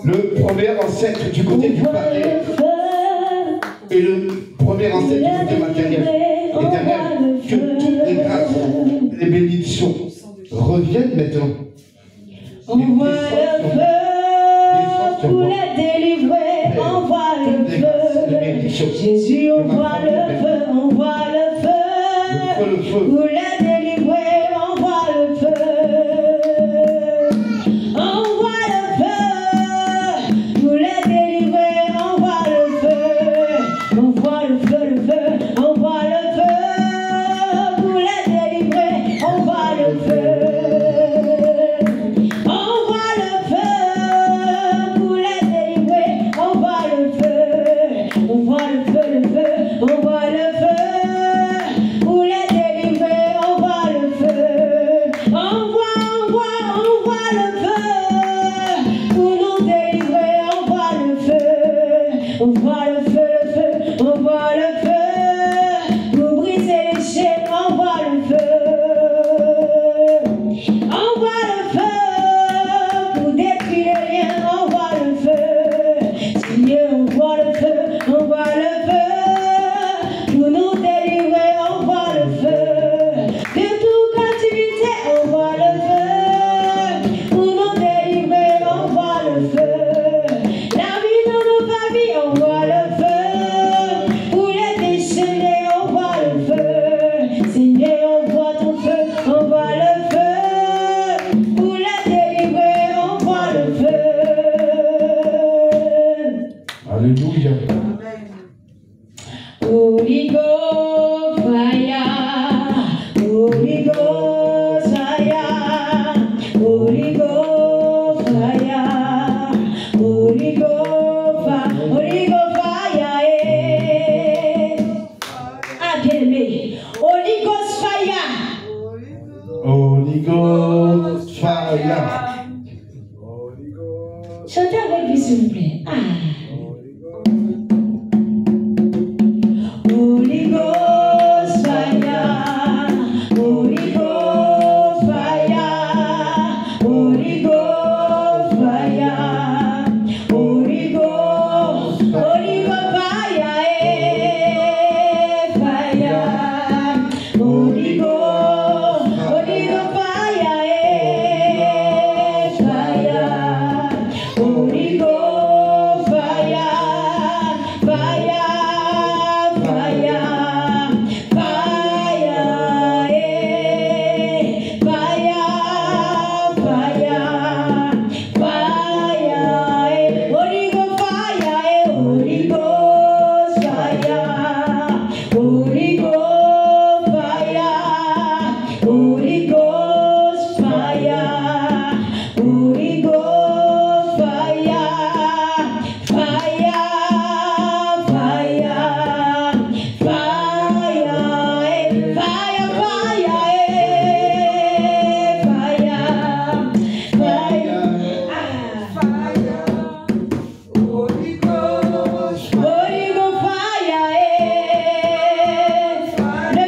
le premier ancêtre du côté du patriarche et le premier ancêtre du côté matériel, éternel, que toutes les grâces et les bénédictions reviennent maintenant. Envoie le feu pour les délivrer. Envoie le feu. Jésus, envoie le feu. Envoie le feu. Pour les délivrer. Envoie le feu. Envoie le feu. Pour les délivrer. Envoie le feu. Envoie le feu, le feu. Envoie le feu. Pour les délivrer. Envoie le feu. Envoie le feu. Alléluia. Holy Ghost fire, Holy Ghost fire, Holy Ghost fire, Holy Ghost fire, Holy Ghost fire, ah bien aimé, Holy Ghost fire, Holy Ghost fire. chantez avec lui s'il vous plaît. Ah. Holy Ghost fire, Holy Ghost fire, Holy Ghost fire, Holy Ghost fire, fire, Holy Ghost fire, fire, Holy Ghost fire, fire.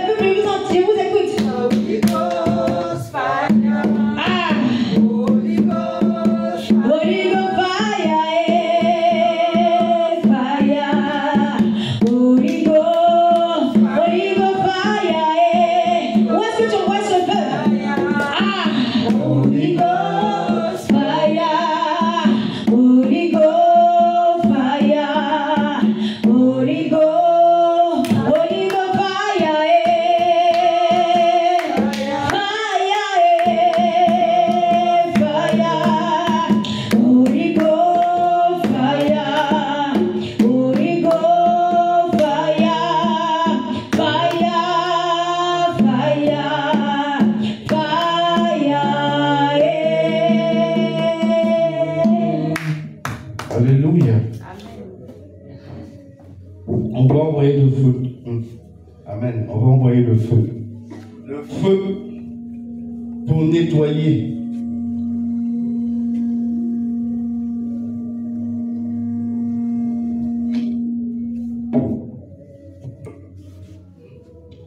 Alléluia. On va envoyer le feu. Amen. On va envoyer le feu. Le feu pour nettoyer.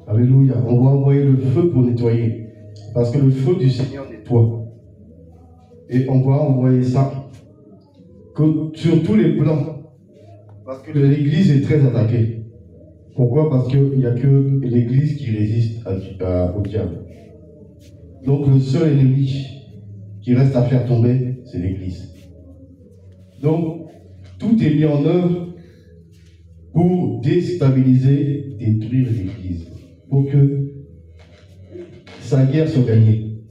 Alléluia. On va envoyer le feu pour nettoyer. Parce que le feu du Seigneur nettoie. Et on va envoyer ça sur tous les plans. Parce que l'Église est très attaquée. Pourquoi? Parce qu'il n'y a que l'Église qui résiste au diable. Donc le seul ennemi qui reste à faire tomber, c'est l'Église. Donc tout est mis en œuvre pour déstabiliser, détruire l'Église. Pour que sa guerre soit gagnée.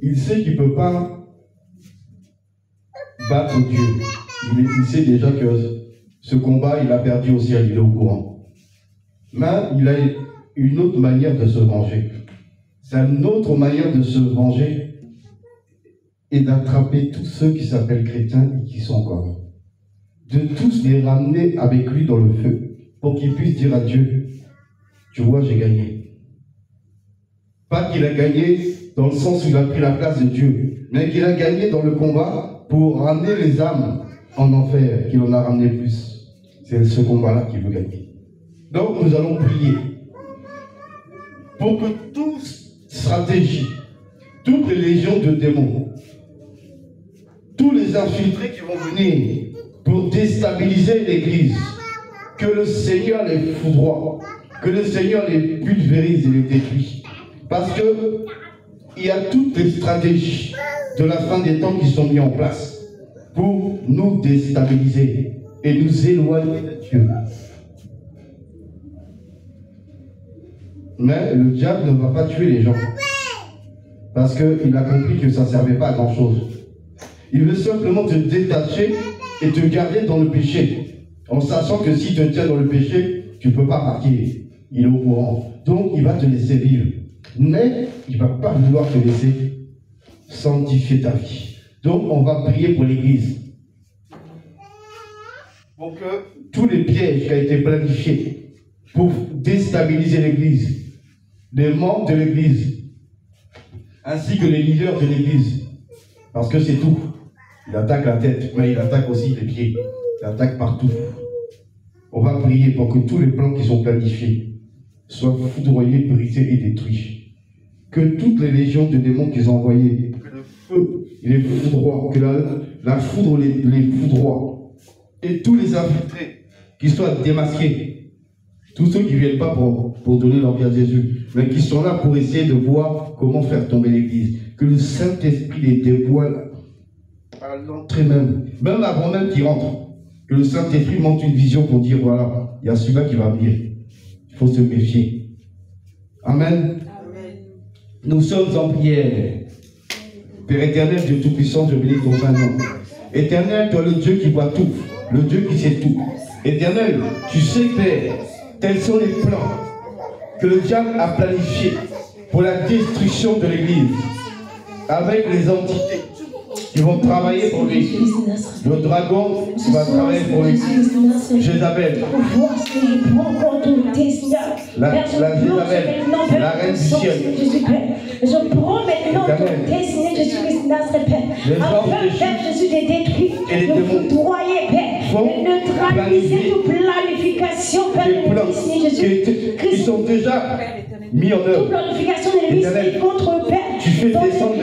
Il sait qu'il ne peut pas battre Dieu. Il sait déjà que ce combat, il a perdu au ciel, il est au courant. Mais il a une autre manière de se venger. C'est une autre manière de se venger et d'attraper tous ceux qui s'appellent chrétiens et qui sont encore là. De tous les ramener avec lui dans le feu pour qu'ils puissent dire à Dieu, tu vois, j'ai gagné. Pas qu'il a gagné dans le sens où il a pris la place de Dieu, mais qu'il a gagné dans le combat pour ramener les âmes en enfer, qu'il en a ramené plus. C'est ce combat-là qu'il veut gagner. Donc nous allons prier pour que toute stratégie, toutes les légions de démons, tous les infiltrés qui vont venir pour déstabiliser l'Église, que le Seigneur les foudroie, que le Seigneur les pulvérise et les détruit. Parce que il y a toutes les stratégies de la fin des temps qui sont mises en place pour nous déstabiliser et nous éloigner de Dieu. Mais le diable ne va pas tuer les gens parce qu'il a compris que ça ne servait pas à grand chose. Il veut simplement te détacher et te garder dans le péché, en sachant que si tu te tiens dans le péché, tu ne peux pas partir. Il est au courant. Donc, il va te laisser vivre. Mais, il ne va pas vouloir te laisser sanctifier ta vie. Donc, on va prier pour l'Église. Pour que tous les pièges qui ont été planifiés pour déstabiliser l'Église, les membres de l'Église, ainsi que les leaders de l'Église, parce que c'est tout. Il attaque la tête, mais il attaque aussi les pieds. Il attaque partout. On va prier pour que tous les plans qui sont planifiés soient foudroyés, brisés et détruits. Que toutes les légions de démons qu'ils ont envoyés, que le feu les foudroie, que la foudre les foudroie, et tous les infiltrés qui soient démasqués. Tous ceux qui ne viennent pas pour donner leur vie à Jésus, mais qui sont là pour essayer de voir comment faire tomber l'Église. Que le Saint-Esprit les dévoile à l'entrée même avant même qu'ils rentrent. Que le Saint-Esprit monte une vision pour dire, voilà, il y a celui-là qui va venir. Il faut se méfier. Amen. Amen. Nous sommes en prière. Père éternel, Dieu Tout-Puissant, je bénis ton Saint-Nom. Éternel, toi le Dieu qui voit tout, le Dieu qui sait tout. Éternel, tu sais, Père, tels sont les plans que le diable a planifiés pour la destruction de l'Église, avec les entités qui vont travailler pour lui. Le dragon va travailler pour lui. Jézabel. La Jézabel, la reine du ciel. Je prends maintenant ton destin, Jésus-Christ de Nazareth, Père. Afin, Père Jésus, de détruire, de foudroyer, Père, de neutraliser toute planification, Père, de destin, Jésus-Christ. Ils sont déjà mis en œuvre. Toute planification de l'Église contre le Père. Tu fais descendre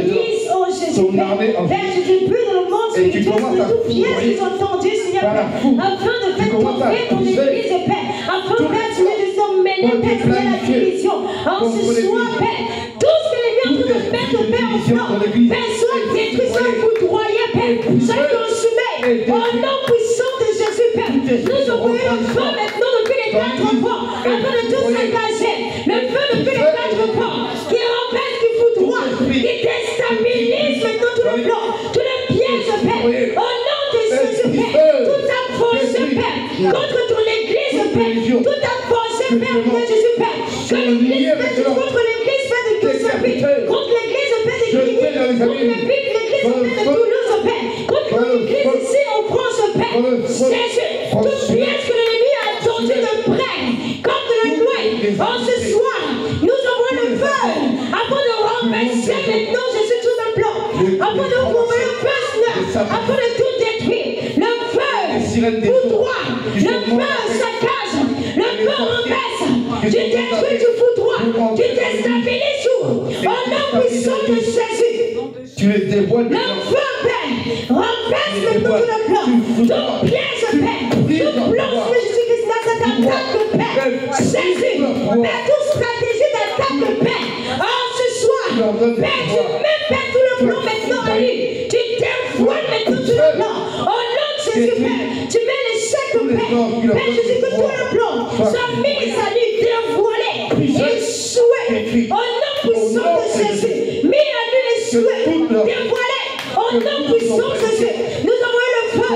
ton armée en Père Jésus, plus dans le monde spirituel, de tout pièce qu'ils ont tendu, Seigneur, afin de faire tomber ton Église, Père. Afin, Père, tu nous emmener, Père, vers la division. En ce soir, Père, tout ce que les gens de mettre, Père, en flanc, Père, soit détruit, soit foudroyé, Père, soit consumé. Au nom puissant de Jésus, Père, nous envoyons le feu maintenant depuis les 4 ports, afin de tout s'engager. Le feu depuis les 4 ports, qui empêche, qui foudroie, qui déstabilise maintenant tout le plan, tout le piège, Père. Au nom de Jésus, Père, toute ta force, Père, contre ton Église, Père, toute ta force, Père, de Jésus, Père, que l'Église, Père, contre l'Église, Père, de Kosapi, contre l'Église, Père, de Grigny, contre l'Église, Père, de Toulouse, Père, contre l'Église ici en France, Père. Jésus, toute pièce que l'ennemi a tendu de près, comme de loin, en ce soir, nous envoyons le feu, afin de renverser maintenant, Jésus, tout un plan, afin de renvoyer le feu, afin de tout détruire. Le feu, foudroie, le feu saccage, le feu renverse, tu détruis, tu foudroies, tu déstabilises tout. Au nom puissant de Jésus, tu les dévoiles. le feu, Père, renverse maintenant tout le plan, tout piège, Père, tout plan de Jésus-Christ, attaque, Père, Jésus, Père, toute stratégie d'attaque, Père, en ce soir, Père, tu mets, Père, tout le plan maintenant à lui, tu dévoiles maintenant tout le plan, au nom de Jésus, Père, tu mets l'échec, Père, Jésus, que tout le plan soit mis à lui, dévoilé, échoué, au nom puissant de Jésus, mis à lui l'échoué, dévoilé, au nom puissant de Jésus, nous envoyons le feu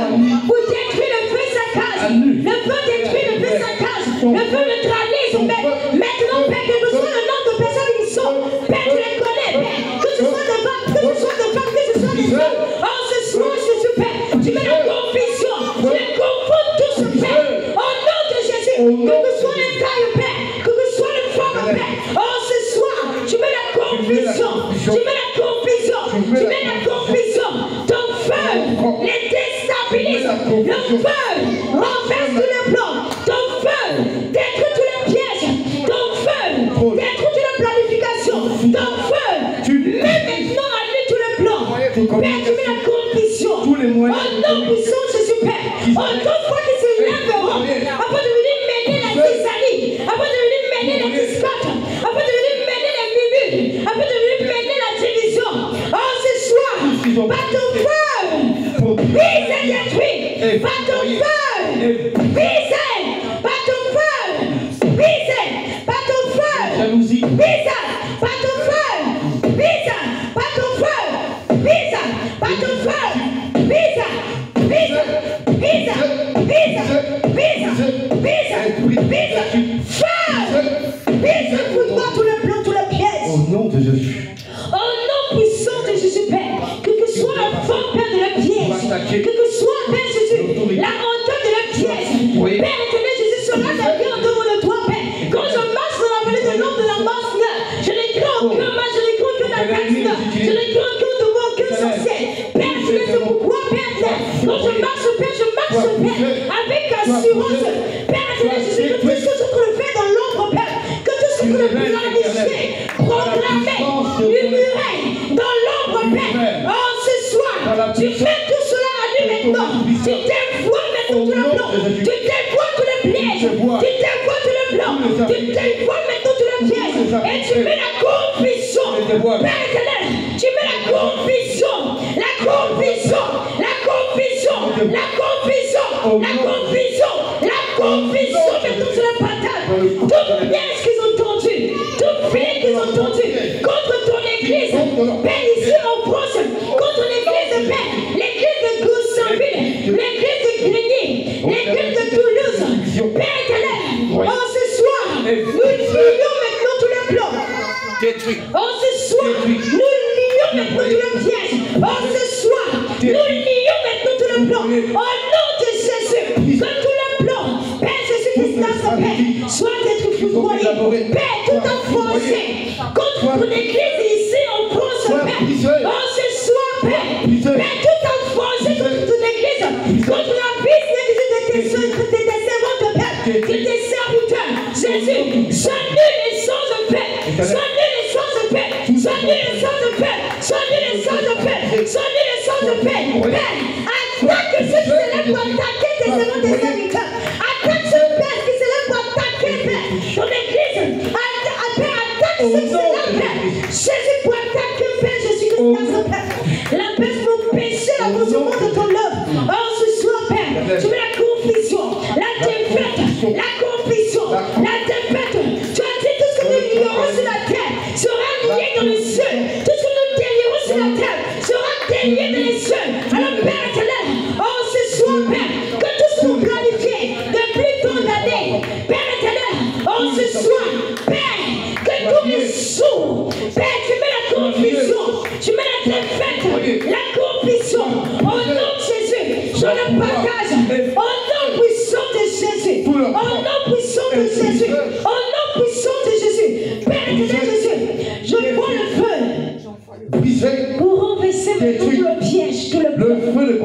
pour détruire le feu saccage, le feu détruit le feu saccage, le feu neutralise, Père. Maintenant, Père, que ce soit le nom de personnes qui sont, Père, tu les connais, Père, que ce soit de femmes, que ce soit de femmes, que ce soit des hommes, en ce soir, Jésus, Père, tu mets la confusion, tu les confonds tous, Père, au nom de Jésus, que ce soit les tailles, Père, que ce soit les formes, Père, en ce soir, tu mets la confusion, tu mets la confusion, tu mets la confusion, ton feu les déstabilise, le feu renverse tous les plans, ton feu détruit tous les pièges, ton feu détruit toute la planification, ton feu met maintenant à lui tous les plans, Père, tu mets la confusion, au nom puissant de Jésus, Père, en toute fois qu'ils se lèveront, afin de venir mener la Thessalie, afin de venir mener la discorde, afin de venir mener les murmures, afin de venir mener la division, en ce soir, par ton feu, brise et détruis, par ton feu, brise, par ton feu, brise, par ton feu, brise, par ton feu, brise, par ton feu, brise, par ton feu, brise, brise, Brise pour toi tout le plan, tout le piège. Au nom de Jésus. Au nom puissant de Jésus, Père, que soit la forme, Père, de la piège, que soit, Père Jésus, la hauteur de la piège, Père éternel, Jésus sera d'ailleurs devant le toit, Père. Quand je marche dans la vallée de l'ombre de la mort, Seigneur, je ne crains aucun mal, je ne crains aucun attaque, Seigneur, je ne crains aucun démon, aucun sorcier. Père, je ne sais pourquoi, Père, quand je marche, Père, avec assurance, Père éternel, Jésus, que tout ce que je fais dans l'ombre, Père, que tout ce que je planifier, proclamer, murmurer dans l'ombre, Père. Oh, ce soir, tu fais tout cela à lui maintenant. Tu dévoies maintenant tout le plan. Tu dévoies tout le piège. Tu dévoies tout le plan. Tu dévoies maintenant tout le piège. Et tu mets la confusion. Père éternel, tu mets la confusion. La confusion. La confusion. La confusion. La confusion. La confusion maintenant sur le partage. Tout piège qu'ils ont tendu. Tout piège qu'ils ont tendu contre ton église. Père, ici en France, contre l'église de Père, l'église de Goussainville, l'église de Grigny, l'église de Toulouse. Père éternel, oh ce soir, nous lions maintenant tout le plan. Oh ce soir, nous lions maintenant tout le piège. Oh ce soir, nous lions maintenant tout le plan. Au nom de Jésus, que tout le plan, Père Jésus-Christ, notre Père, soit être foudroyé. Père, tout enfoncé contre ton église ici en France, Père. Oh ce soir, Père, Père, tout enfoncé contre ton église, contre la vie de tes servantes, Père, de tes serviteurs. Jésus, sois nul et sans paix. Sois nul et sans paix. Sois nul et sans paix. Sois nul et sans paix. Sois nul et sans paix. Père, attaque ceux qui se lèvent pour attaquer tes servantes, tes serviteurs. Attaque ce Père qui se lève pour attaquer, Père, ton église. Attaque ceux qui se lèvent, Père. Jésus pour attaquer, Père, Jésus-Christ, Père. La paix pour péché, la consumation de ton œuvre. Oh, ce soir, Père, tu mets la confusion, la défaite, la confusion, la défaite. Tu as dit tout ce que nous ignorons sur la terre sera lié dans le ciel. Tout ce que nous délirons sur la terre sera délié dans les cieux. Alors, Père éternel, oh, ce soir, Père, que tout ce que nous planifions depuis tant d'années, Père éternel, oh, ce soir, Père, que tous les sourds, Père, tu mets la confusion, tu mets la défaite, la confusion, au nom de Jésus, je le partage, au nom puissant de Jésus, au nom puissant de Jésus, au nom puissant de Jésus, Père éternel Jésus, je vois le feu pour renverser tout le piège, tout le plan.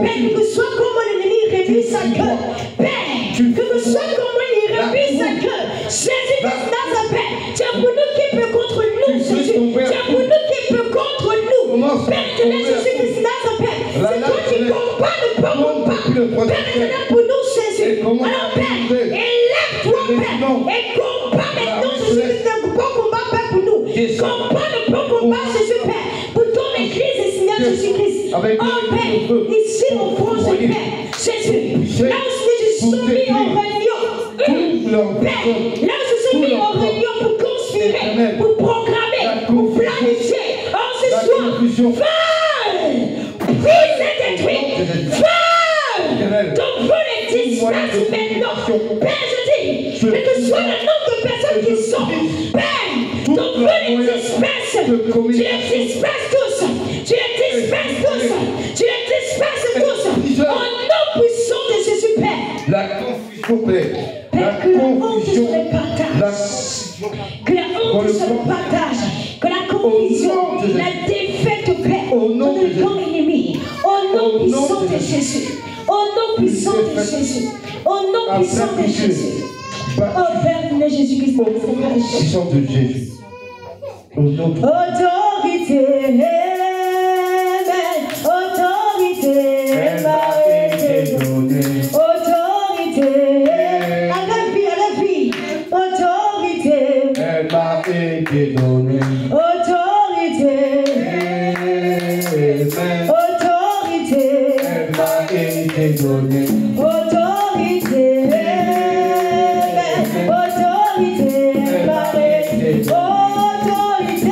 Père, que soit comment l'ennemi réduit sa queue, Père, que soit comment il réduit sa queue, Jésus de Nazareth, tu as pour nous qui peut contre nous, Jésus, tu as pour nous qui peut contre nous, Père éternel Jésus de Nazareth, c'est toi qui combats le bon combat, Père éternel pour nous, Jésus. Alors Père, élève-toi, Père, et combat maintenant, Jésus, le bon combat, Père, pour nous. Combat le bon combat, Jésus, Père, pour ton église, Seigneur Jésus-Christ. Oh Père, ici en France, Père, Jésus, là où je suis mis en réunion, Père, là où je suis mis en réunion pour conspirer, pour proclamer, pour planifier, oh ce soir, brise et détruis, ton feu les disperse maintenant, Père, je dis, que ce soit le nombre de personnes qui sont, Père, ton feu les disperse, tu les disperses tous, tu les disperses tous, tu les disperses tous, au nom puissant de Jésus, Père. La confusion, Père. Père, que la honte se partage, que la honte se partage, que la confusion, la défaite, Père, contre le camp ennemi, au nom puissant de Jésus, au nom puissant de Jésus, au nom puissant de Jésus. Oh Père de Jésus-Christ, puissant de Jésus. Au nom de autorité, autorité, m'a été donnée. Autorité, à la vie, autorité, elle m'a été donnée. autorité, autorité, Elle m'a été donnée. autorité, autorité, autorité,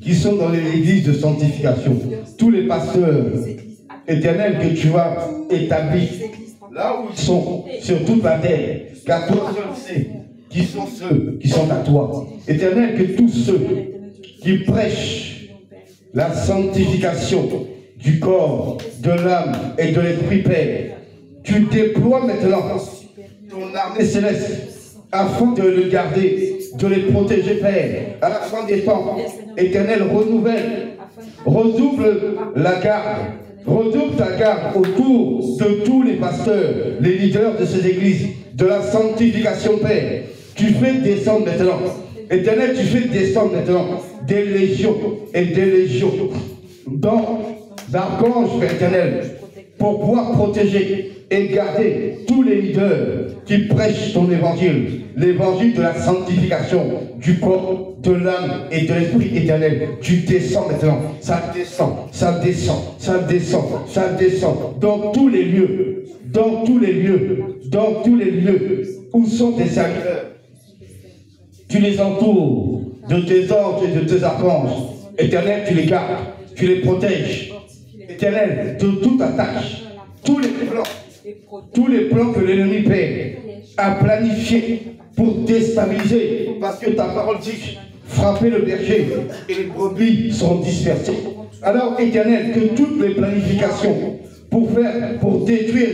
qui sont dans l'église de sanctification, tous les pasteurs éternels que tu as établis, là où ils sont, sur toute la terre, car toi seul sais qui sont ceux qui sont à toi. Éternel, que tous ceux qui prêchent la sanctification du corps, de l'âme et de l'esprit, Père, tu déploies maintenant ton armée céleste afin de le garder, de les protéger, Père, à la fin des temps. Éternel, redouble la garde, redouble ta garde autour de tous les pasteurs, les leaders de ces églises, de la sanctification, Père. Tu fais descendre maintenant, Éternel, tu fais descendre maintenant des légions et des légions d'archanges, Père éternel, pour pouvoir protéger et garder tous les leaders qui prêchent ton évangile, l'évangile de la sanctification du corps, de l'âme et de l'esprit éternel. Tu descends maintenant, ça descend, ça descend, ça descend, ça descend dans tous les lieux, dans tous les lieux, dans tous les lieux où sont tes serviteurs. Tu les entoures de tes anges et de tes archanges. Éternel, tu les gardes, tu les protèges. Éternel, de toute attaque, tous les plans que l'ennemi Père a planifiés pour déstabiliser, parce que ta parole dit, frapper le berger et les brebis seront dispersées. Alors, Éternel, que toutes les planifications pour détruire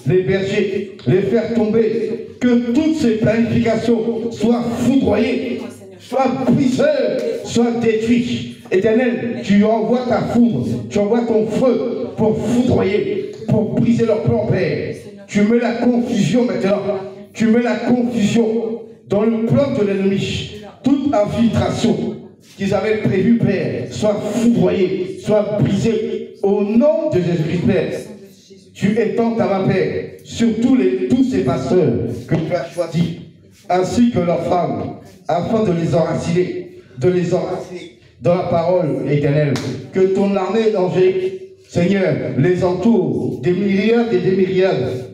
les bergers, les faire tomber, que toutes ces planifications soient foudroyées, soient brisées, soient détruites. Éternel, tu envoies ta foudre, tu envoies ton feu pour foudroyer, pour briser leur plan, Père. Tu mets la confusion maintenant, tu mets la confusion dans le plan de l'ennemi. Toute infiltration qu'ils avaient prévue, Père, soit foudroyée, soit brisée au nom de Jésus-Christ, Père. Tu étends ta main, Père, sur tous ces pasteurs que tu as choisis, ainsi que leurs femmes, afin de les enraciner dans la parole éternelle. Que ton armée d'angélique, Seigneur, les entoure des myriades et des myriades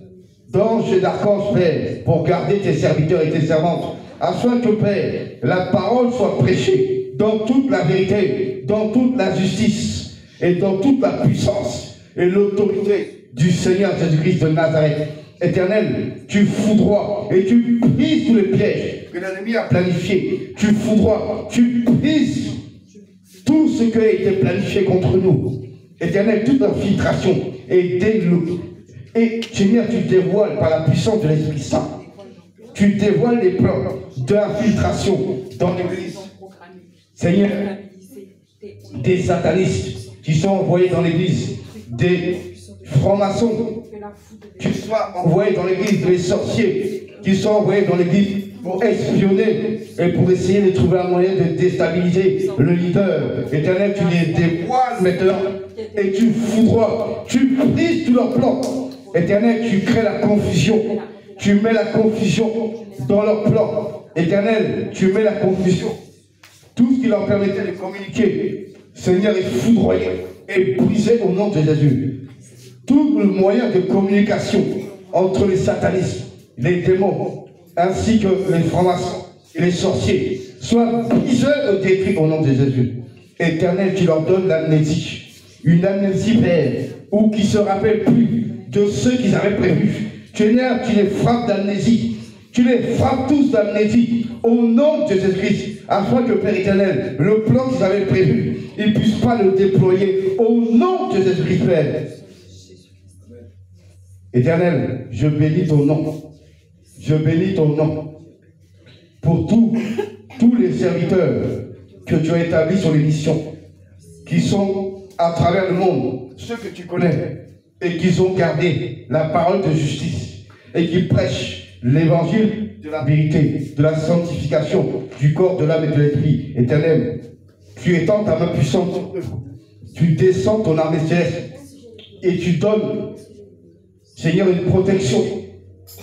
d'anges et d'archanges, Père, pour garder tes serviteurs et tes servantes, afin que, Père, la parole soit prêchée dans toute la vérité, dans toute la justice et dans toute la puissance et l'autorité du Seigneur Jésus-Christ de Nazareth. Éternel, tu foudroies et tu brises tous les pièges que l'ennemi a planifiés. Tu foudroies, tu brises tout ce qui a été planifié contre nous. Éternel, toute infiltration est développée. Et Seigneur, tu dévoiles par la puissance de l'Esprit Saint. Tu dévoiles les plans d'infiltration dans l'Église. Seigneur, des satanistes qui sont envoyés dans l'Église, des francs-maçons qui soient envoyés dans l'Église, des sorciers qui sont envoyés dans l'Église pour espionner et pour essayer de trouver un moyen de déstabiliser le leader. Éternel, tu les dévoiles maintenant et tu foudroies, tu brises tous leurs plans. Éternel, tu crées la confusion, tu mets la confusion dans leurs plans. Éternel, tu mets la confusion. Tout ce qui leur permettait de communiquer, Seigneur, est foudroyé et brisé au nom de Jésus. Tout le moyen de communication entre les satanistes, les démons, ainsi que les francs-maçons et les sorciers, soit brisé et détruit au nom de Jésus. Éternel, tu leur donnes l'amnésie. Une amnésie, Père, ou qui ne se rappellent plus de ceux qu'ils avaient prévus. Seigneur, tu les frappes d'amnésie. Tu les frappes tous d'amnésie au nom de Jésus-Christ, afin que, Père éternel, le plan qu'ils avaient prévu, ils ne puissent pas le déployer au nom de Jésus-Christ, Père. Éternel, je bénis ton nom. Je bénis ton nom pour tous les serviteurs que tu as établis sur les missions, qui sont à travers le monde, ceux que tu connais, et qui ont gardé la parole de justice, et qui prêchent l'évangile de la vérité, de la sanctification, du corps, de l'âme et de l'esprit. Éternel, tu étends ta main puissante, tu descends ton armée céleste, et tu donnes, Seigneur, une protection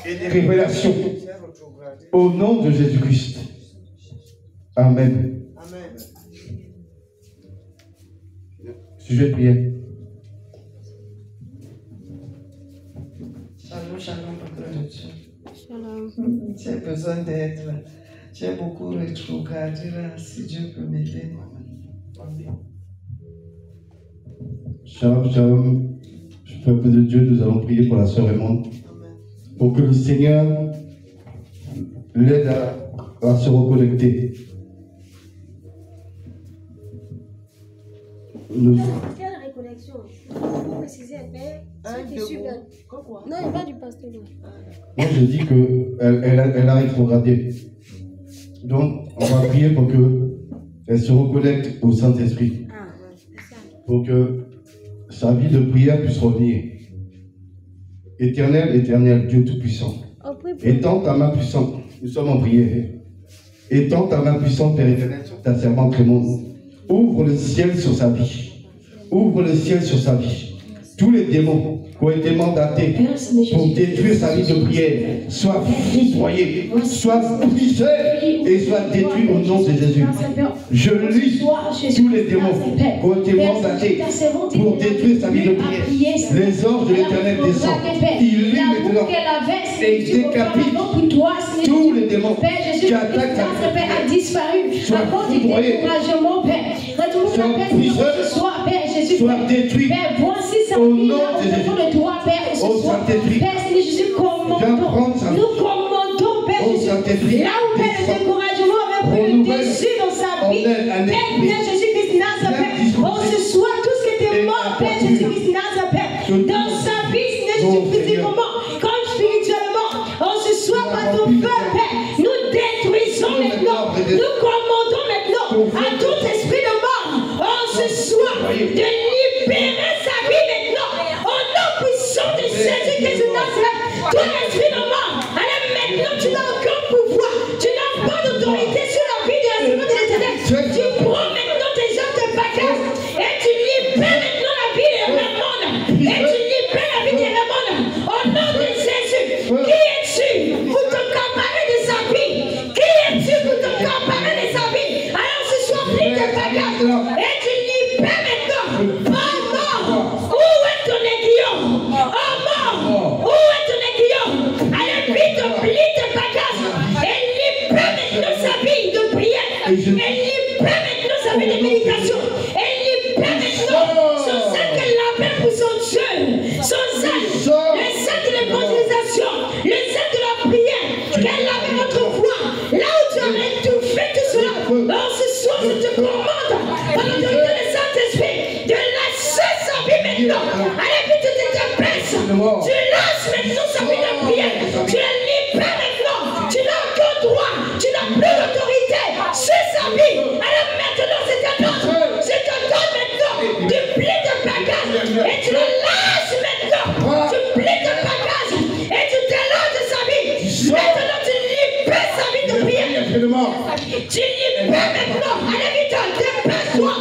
et des révélations au nom de Jésus-Christ. Amen. Amen. Sujet de prière. Shalom, shalom, peuple de Dieu. Shalom. J'ai besoin d'aide là. J'ai beaucoup rétrogradé là, si Dieu peut m'aider. Shalom, shalom. Peuple de Dieu, nous allons prier pour la sœur Raymond. Pour que le Seigneur l'aide à se reconnecter. Quelle réconnexion? Vous précisez un peu ceux qui suivent. Non, il n'y a pas du pasteur. Moi, je dis qu'elle a rétrogradé. Donc, on va prier pour qu'elle se reconnecte au Saint-Esprit. Pour que sa vie de prière puisse revenir. Éternel, éternel, Dieu Tout-Puissant. Étends ta main puissante. Nous sommes en prière. Étends ta main puissante, Père éternel, sur ta servante Raymond. Ouvre le ciel sur sa vie. Ouvre le ciel sur sa vie. Tous les démons qui ont été mandatés pour détruire sa vie de prière soient foudroyés, soient brisés et soient détruits au nom de Jésus. Je lis tous les démons qui ont été mandatés pour détruire sa vie de prière. Les anges de l'Éternel descendent. Ils lisent maintenant et décapitent tous les démons qui attaquent sa vie. Soient foudroyés, soient brisés, soient détruits. Au nom de Jésus, au Saint-Esprit, nous commandons, Père Jésus, là où Père le découragement avait pris le dessus dans sa vie, Père Jésus-Christ Nazareth, on se soit tout ce qui était mort, Père Jésus-Christ Nazareth, dans sa vie, Seigneur Jésus, physiquement, comme spirituellement, on se soit par ton feu, Père, nous détruisons maintenant, nous commandons maintenant à tout esprit de mort, on se soit de libérer sa vie maintenant, au nom puissant de Jésus-Christ de Nazareth, toi l'esprit de mort, alors maintenant tu n'as aucun pouvoir, tu n'as pas d'autorité sur la vie de la Seigneur de l'Éternel, tu prends maintenant tes œuvres de bagages et tu libères maintenant la vie de Raymond, et tu libères la vie de Raymond, au nom de Jésus. Qui es-tu pour te comparer de sa vie? Qui es-tu pour te comparer de sa vie? Alors ce soir, pris de bagages et tu libères maintenant. Oh mort, où est ton aiguillon? Oh mort, où est ton aiguillon? Allez vite, plie tes bagages et libère maintenant sa vie de prière, et libère maintenant sa vie de méditation, et libère maintenant son sang qu'elle appelle pour son Dieu, son sang, le sang de l'évangélisation, le sang de la prière, qu'elle avait autrefois, là où tu as étouffé tout cela. Alors ce soir, je te commande, par l'autorité du Saint-Esprit, de lâcher sa vie maintenant. Allez vite, tu te dépêches. Tu lâches maintenant sa vie de prière. Tu la libères maintenant. Tu n'as aucun droit. Tu n'as plus d'autorité sur sa vie. Alors maintenant, c'est à toi. Je te donne maintenant du pli de bagage. Et tu le lâches maintenant. Tu plies de bagage. Et tu déloges de sa vie. Maintenant, tu libères sa vie de prière. Tu libères maintenant. Allez vite, dépêche-toi.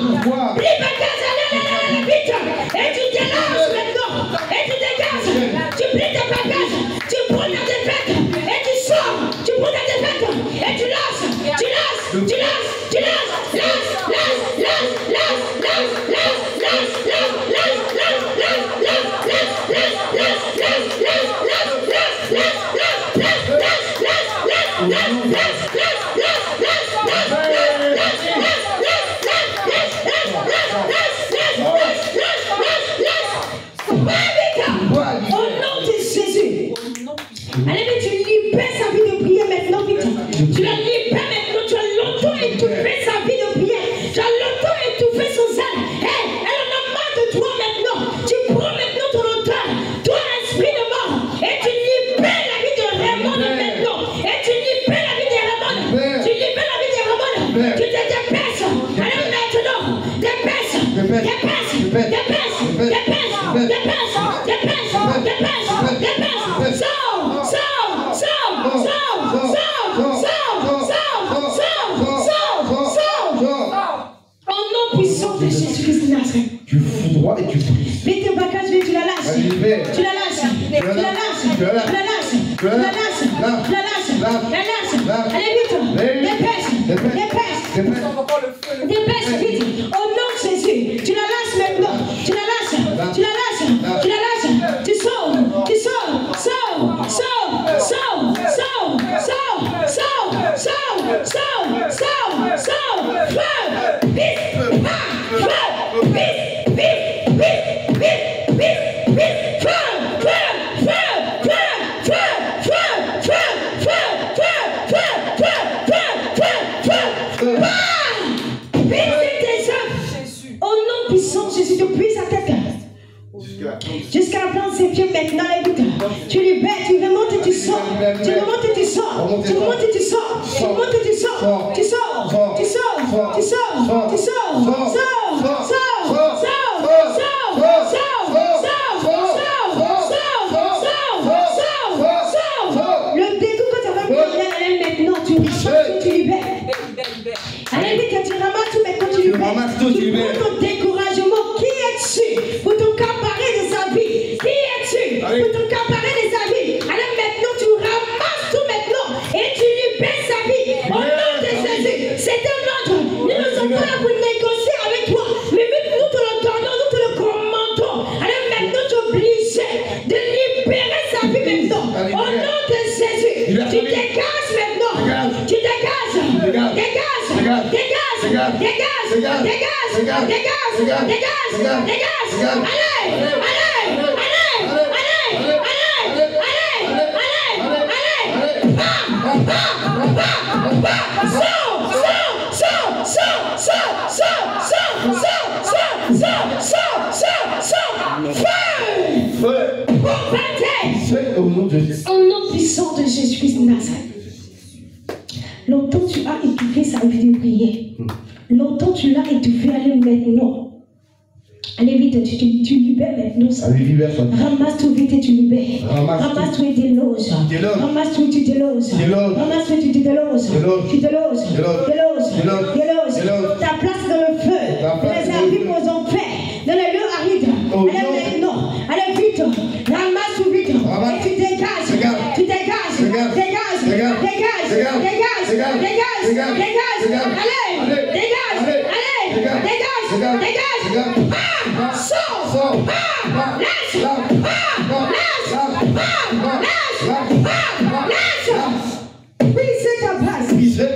Plie bagage, allez vite. Et tu déloges maintenant. Et tu dégages. Tu plies de bagage. Tu prends ta défaite. Et tu sors. Tu prends ta défaite. Et tu lâches. Tu lâches. Tu lâches. Tu lâches. Lâche. Lâche. Lâche. Lâche. Lâche. Lâche. Lâche. Lâche. Lâche. Lâche. Lâche. Au nom de Jésus. Allez, mais tu libères sa vie de prière maintenant, vite. Tu la libères maintenant. Tu as longtemps étouffé sa vie de prière. Tu as longtemps étouffé son zèle. Hey, elle en a marre de toi maintenant. Tu prends maintenant ton auteur, toi esprit de mort, et tu libères la vie de Raymond maintenant. Et tu libères la vie de Raymond. Tu libères la vie de Raymond. Tu te dépêches. Alors maintenant, dépêche. Dépêche. Dépêche. Dépêche. Dépêche. Dépêche. Dépêche. Dépêche. Sors. Sors. Sors. Sors. Sors. Au nom puissant de Jésus-Christ de Nazareth. Tu foudroies et tu brises. Vite tes bagages, tu la lâches. Tu la lâches. Tu la lâches. Tu la lâches. Tu la lâches. Tu la lâches. Allez vite. Dépêche. Dépêche. Dépêche vite. Au nom de Jésus. Tu la lâches maintenant. Tu la lâches. Tu la lâches. Tu la lâches. Tu sors. Tu sors. Sors. Sors. Sors. Sors. Sors. Sors. Sors. Sors. Sors. Sors. Feu. Vite. puissant Jésus, depuis sa tête jusqu'à la plante de ses pieds maintenant, lève-toi. Tu libères, tu remontes et tu sors. Tu remontes et tu sors. Tu remontes et tu sors. Tu remontes et tu sors. Tu sors. Tu sors. Tu sors. Tu sors. Le dégoût que tu avais mis maintenant, tu libères. Allez vite, tu ramasses tout maintenant, tu libères. Pour ton découragement, qui es-tu? Pour t'accaparer de sa vie, qui es-tu? Pour t'accaparer de sa vie. Alors maintenant, tu ramasses tout maintenant et tu libères sa vie. Au nom de Jésus, c'est un ordre. Nous ne sommes pas là pour négocier avec toi, mais nous te le donnons, nous te le commandons. Alors maintenant, tu es obligé de libérer sa vie maintenant. Au nom de Jésus, tu dégages maintenant. Tu dégages. Au nom puissant de Jésus-Christ de Nazareth. Longtemps tu as étouffé sa vie de prière. Longtemps tu l'as étouffé. Allez maintenant. Allez vite, tu libères maintenant ça. Ramasse tout vite et tu libères. Ramasse tout et délose. Ramasse tout et tu déloses. Ramasse tout et tu déloses. Tu déloses. Ta place dans le feu. Les abîmes aux enfers. Dans le lieu aride. Allez maintenant. Allez vite. Ramasse tout vite. Et tu dégages. Tu dégages.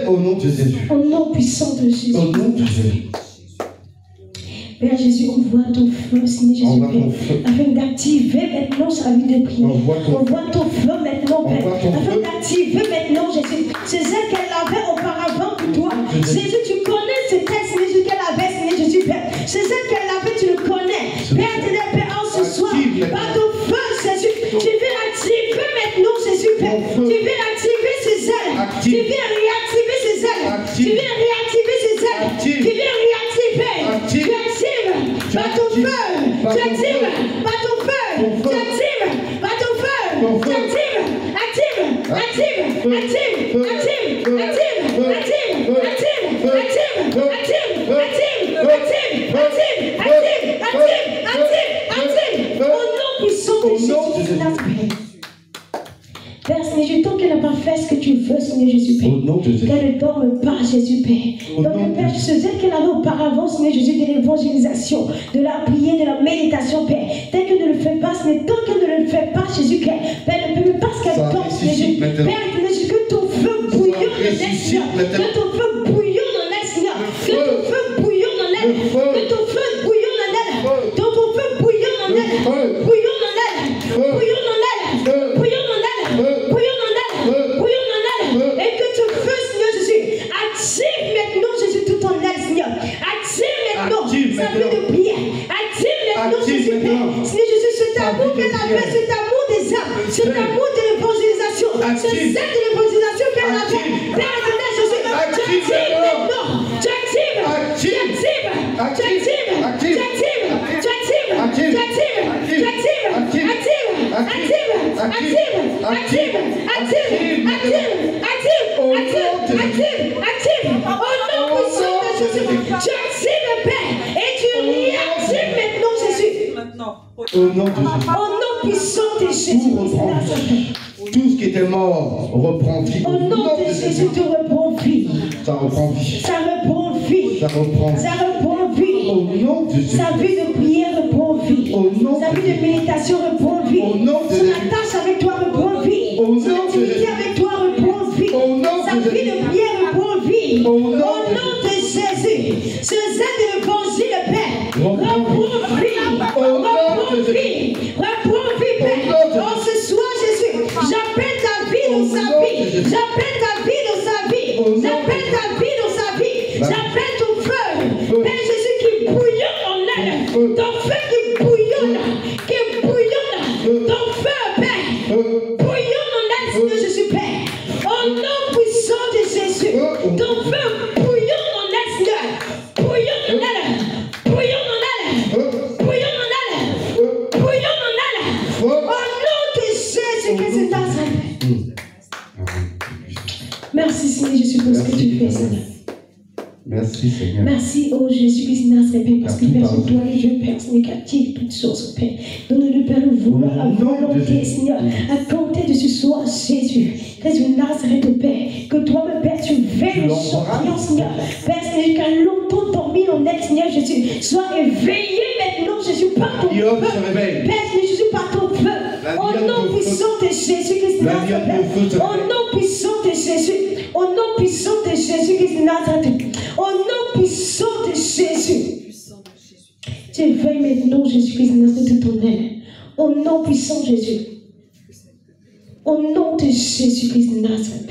Au nom de Jésus. Au nom puissant de Jésus. Au nom de Jésus. Père Jésus, envoie ton feu, Seigneur Jésus, afin d'activer maintenant sa vie de prière. Envoie ton feu maintenant, Père, afin d'activer maintenant, Jésus, c'est celle qu'elle avait auparavant pour toi. Jésus, tu connais ce texte, Jésus, qu'elle avait, Seigneur Jésus, Père. C'est celle qu'elle avait, tu le connais. Père, Père, en ce soir, par ton feu, Jésus, tu viens activer maintenant, Jésus, Père. Tu viens activer ses ailes. Tu viens réactiver ses ailes. Tu viens réactiver ses ailes. Tu viens réactiver. Tu actives par ton feu. Tu actives par ton feu. Tu actives par ton feu. Tu actives. Au nom puissant de Jésus. Père, Seigneur Jésus, tant qu'elle n'a pas fait ce que tu veux, Seigneur Jésus, Père, qu'elle ne dorme pas, Jésus, Père. Donc, Père, ce qu'elle avait auparavant, Seigneur Jésus, de l'évangélisation, de la prière, de la méditation, Père, tant qu'elle ne le fait pas, mais tant qu'elle ne le fait pas, Jésus, Père, ne peut pas ce qu'elle tombe, Seigneur Jésus. Père, que ton feu bouillonne dans elle, Seigneur. Que ton feu bouillonne dans elle, Seigneur. Que ton feu bouillonne dans elle. Que ton feu bouillonne dans elle. Ton feu bouillonne dans elle. Bouillonne dans elle. Bouillonne dans elle. Bouillonne dans elle. Bouillonne dans elle. Bouillonne dans elle. Et que ton feu, Seigneur Jésus, active maintenant, Jésus, tout en elle, Seigneur. Active maintenant sa vie de prière. Active maintenant, Jésus, Père. Seigneur Jésus, cet amour qu'elle avait, cet amour des âmes, cet amour de l'évangélisation, ce zèle de l'évangélisation qu'elle avait. Père éternel, Jésus, tu actives maintenant. Tu actives. Tu actives. Tu actives. Tu actives. Tu actives. Tu actives. Tu actives. Active. Active. Active. Active. Active. Active. Au nom puissant de Jésus, tu actives, Père, et tu réactives maintenant, Jésus. Au nom de Jésus. Au nom puissant de Jésus. Tout ce qui était mort reprend vie. Au nom de Jésus, tu reprends vie. Ça reprend vie. Ça reprend vie. Ça reprend. Ça reprend vie. Au nom de Jésus. Sa vie de prière reprend vie. Au nom Sa vie de méditation reprend vie. Au nom de Son Jésus. attache avec toi reprend vie. Au nom Son de intimité Jésus. avec toi reprend vie. Au nom Sa de vie Jésus. de prière reprend vie. Au Au nom nom de Jésus. Ce zèle de l'évangile, Père, reprend vie. Au nom de Reprend Jésus. vie. Reprend vie, Père. Au nom de Oh, ce soir, Jésus, j'appelle ta vie dans sa vie. J'appelle ta vie dans sa vie. J'appelle ta vie dans sa vie. J'appelle ton feu. Père Jésus qui bouillonne en elle. Ton feu qui bouillonne. Ton feu, Père. Bouillonne en elle, Seigneur Jésus, Père. Au nom puissant de Jésus. Ton feu bouillonne en elle, Seigneur. Bouillonne en elle. Bouillonne en elle. Bouillonne en elle. Bouillonne en elle. Au nom de Jésus-Christ de Nazareth. Merci, Seigneur Jésus, pour ce que tu fais, Seigneur. Merci, Seigneur. Merci, oh Jésus-Christ de Nazareth, Père, parce que Père, c'est toi le Dieu, Père, c'est négatif, toutes choses, Père. Donne-le, Père, le vouloir, la volonté, Seigneur, à compter de ce soir, Jésus. Christ de Nazareth, Père, que toi, Père, tu veilles sur rien, Seigneur. Père, Seigneur, qu'à longtemps dormi en elle, Seigneur Jésus, sois éveillé maintenant, Jésus, par ton feu. Père, Seigneur Jésus, par ton feu. Au nom puissant de Jésus-Christ de Nazareth. Au nom puissant de Jésus. Au nom puissant de Jésus-Christ de Nazareth. Au nom puissant de Jésus. Tu éveilles maintenant Jésus-Christ de Nazareth de ton aile. Au nom puissant de Jésus. Au nom de Jésus-Christ de Nazareth.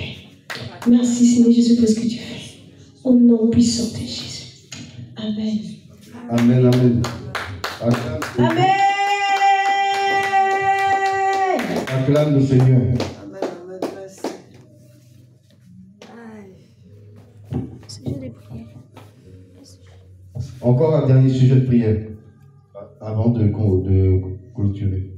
Merci Seigneur Jésus pour ce que tu fais. Au nom puissant de Jésus. Amen. Amen, amen. Amen. Acclame le Seigneur. Encore un dernier sujet de prière avant de clôturer.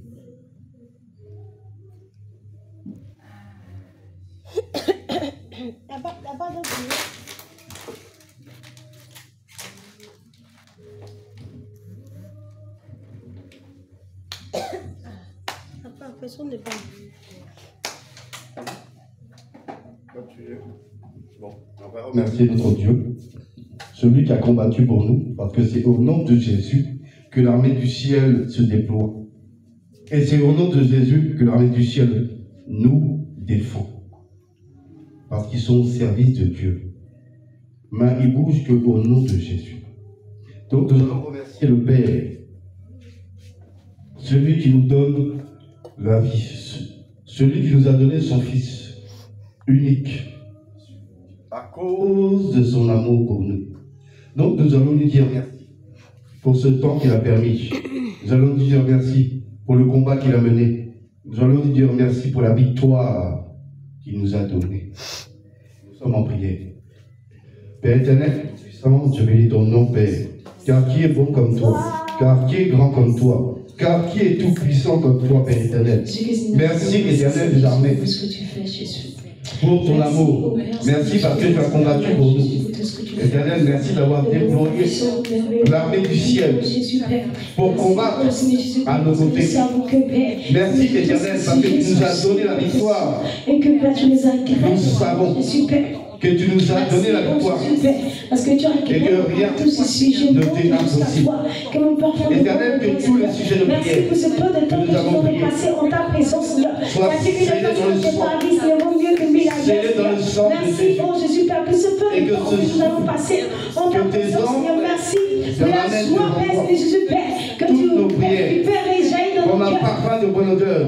Bon, on va remercier notre Dieu, celui qui a combattu pour nous, parce que c'est au nom de Jésus que l'armée du ciel se déploie. Et c'est au nom de Jésus que l'armée du ciel nous défend. Parce qu'ils sont au service de Dieu. Mais ils bougent qu'au nom de Jésus. Donc nous allons remercier le Père, celui qui nous donne la vie, celui qui nous a donné son Fils unique, à cause de son amour pour nous. Donc nous allons lui dire merci pour ce temps qu'il a permis. Nous allons lui dire merci pour le combat qu'il a mené. Nous allons lui dire merci pour la victoire qu'il nous a donnée. Nous sommes en prière. Père éternel, puissant, je bénis ton nom, Père. Car qui est bon comme toi? Car qui est grand comme toi? Car qui est tout puissant comme toi, Père éternel? Merci, éternel des armées, pour ton amour. Merci parce que tu as combattu pour nous. Éternel, merci d'avoir déployé l'armée du ciel pour combattre à nos côtés. Merci, éternel, parce que tu nous as donné la victoire. Nous savons que tu nous as donné la victoire et que rien ne t'est impossible. Éternel, que tous les sujets de prière que nous avons priés soient scellés dans le sang. Scellés dans le sang de Jésus. Et que ce soit que tes anges toutes nos prières comme un parfum de bonne odeur.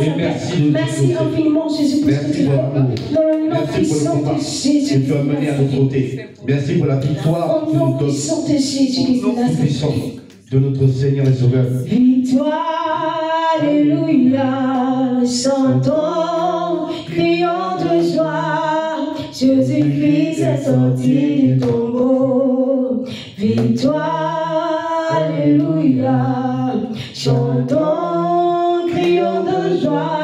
Et merci infiniment, Jésus, pour ce que tu fais. Merci pour le combat que tu as mené à nos côtés. Merci pour la victoire que tu nous donnes. Au nom puissant de notre Seigneur et Sauveur. Victoire, alléluia, chantons, crions de joie. Jésus-Christ est sorti du tombeau. Victoire, alléluia, chantons, crions de joie.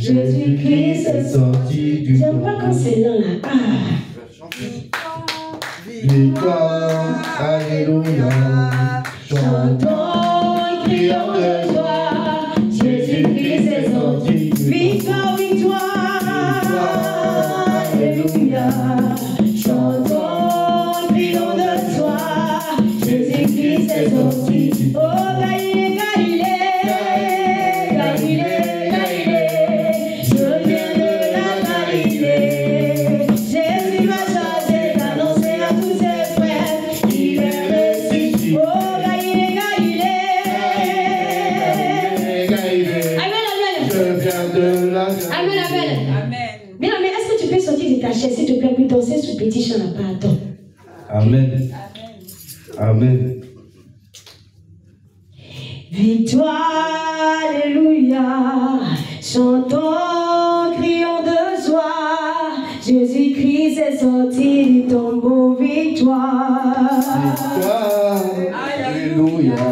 Jésus-Christ est sorti du tombeau. J'aime pas quand c'est là. Victoire, alléluia, chantons, crions de joie. Jésus-Christ est sorti. Victoire, victoire, alléluia, chantons, crions de joie. Jésus-Christ est sorti. Oh, Galilée, Galilée, Galilée, Galilée, je viens de la Galilée. Jésus m'a chargé d'annoncer à tous ses frères qu'il est ressuscité. Oh, Galilée, Galilée. Amen, amen. je viens de la Amen, amen. Amen. Bien, mais est-ce que tu peux sortir de ta chaise, s'il te plaît, pour danser ce petit chant là-bas? Attends. Amen. Amen. Victoire, alléluia, chantons, crions de joie, Jésus-Christ est sorti du tombeau, victoire. Victoire, alléluia,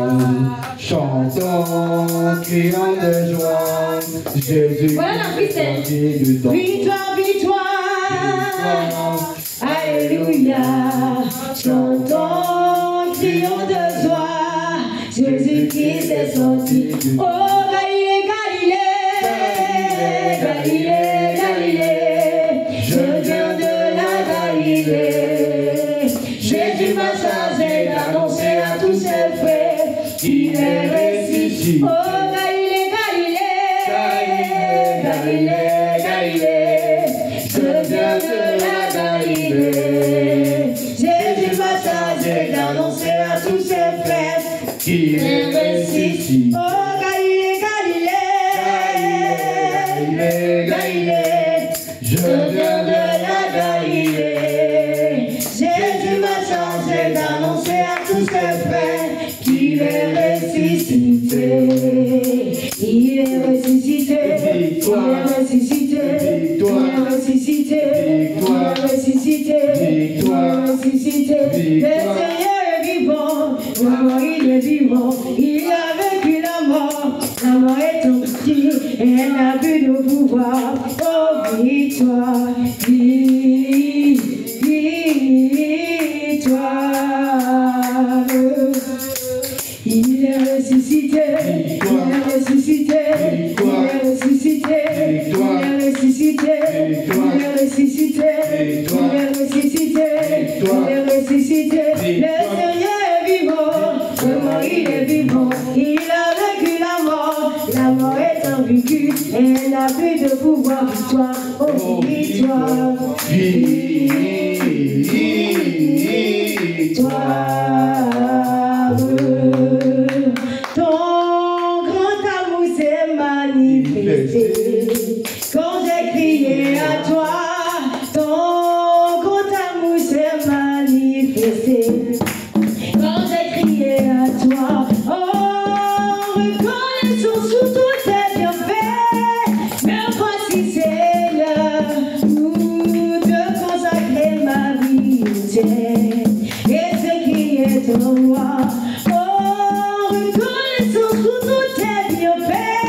chantons, crions de joie, Jésus-Christ est sorti du tombeau. Victoire, victoire, alléluia, chantons, crions de joie, Jésus-Christ est sorti. Oh, Galilée, Galilée, Galilée, Galilée, je viens de la Galilée. Jésus m'a chargé d'annoncer à tous ses frères qu'il est ressuscité. Oh, Galilée, Galilée, Galilée, Galilée, je viens de la Galilée. Jésus m'a chargé d'annoncer à tous ses frères qu'il est ressuscité. Oh, Galilée, Galilée, Galilée, je viens de la Galilée. Jésus m'a chargé d'annoncer à tous ses frères qu'il est ressuscité. Il est ressuscité. Il est ressuscité. Il est ressuscité. Il est ressuscité. Il est ressuscité. Le Seigneur est vivant. La mort, il est vivant. Il a vaincu la mort. La mort est tombée et elle n'a plus de pouvoir. Oh, victoire, victoire. Il est ressuscité. Il est ressuscité. Il est ressuscité. Il est ressuscité. Il est ressuscité. Il est ressuscité. Il est ressuscité. Le Seigneur est vivant. Le mort, il est vivant. Il a vaincu la mort. La mort est invaincue. Et elle n'a plus de pouvoir. Victoire. Oh, victoire. Victoire. Ton grand amour s'est manifesté. Quand j'ai crié à toi, ton grand amour s'est manifesté. Quand j'ai crié à toi, oh, reconnaissons sous tous tes bienfaits. Me voici, Seigneur, nous te consacrer ma vie entière. Et ce qui est en moi, oh, reconnaissons sous tous tes bienfaits.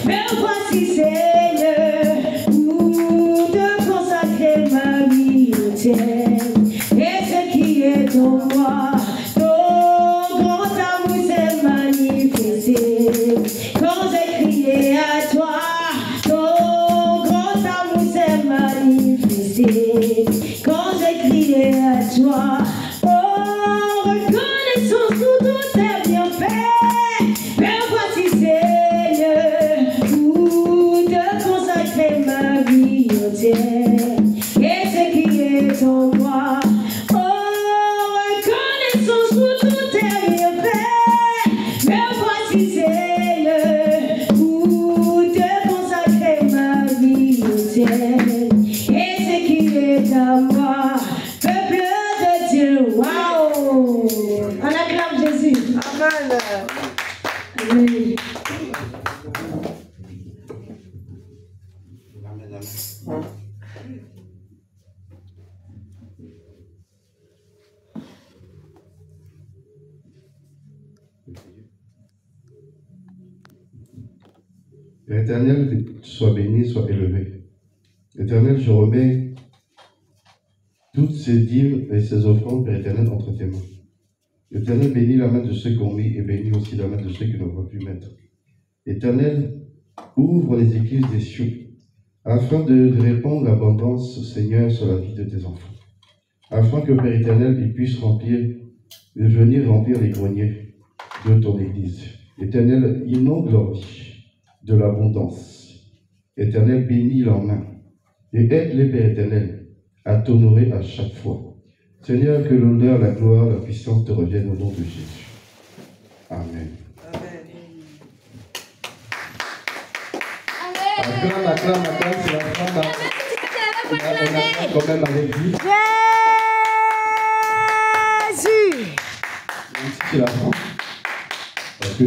Me voici, Seigneur, nous te consacrer ma vie entière. Et ce qui est en moi, ton grand amour s'est manifesté. Quand j'ai crié à toi, ton grand amour s'est manifesté. Quand j'ai crié à toi, oh, reconnaissons sous tous tes bienfaits. Me voici, Seigneur, nous te consacrer ma vie entière. Et ce qui est en moi, oh, reconnaissons sous tous tes bienfaits. Me voici, Seigneur, nous te consacrer ma vie entière. Et ce qui est à moi, peuple de Dieu, waouh! On acclame Jésus. Amen. Amen. L'Éternel soit béni, soit élevé. L'Éternel, je remets toutes ces dîmes et ces offrandes, Père éternel, entre tes mains. L'Éternel bénit la main de ceux qui ont mis et bénit aussi la main de ceux qui ne vont plus mettre. L'Éternel ouvre les églises des cieux afin de répandre l'abondance, Seigneur, sur la vie de tes enfants. Afin que, Père éternel, ils puissent venir remplir les greniers de ton église. Éternel, inonde leur vie de l'abondance. Éternel, bénis leurs mains et aide-les, Père éternel, à t'honorer à chaque fois. Seigneur, que l'honneur, la gloire, la puissance te reviennent au nom de Jésus. Amen. Acclame, c'est la femme. On a quand même avec lui. Jésus. Même si c'est la France. que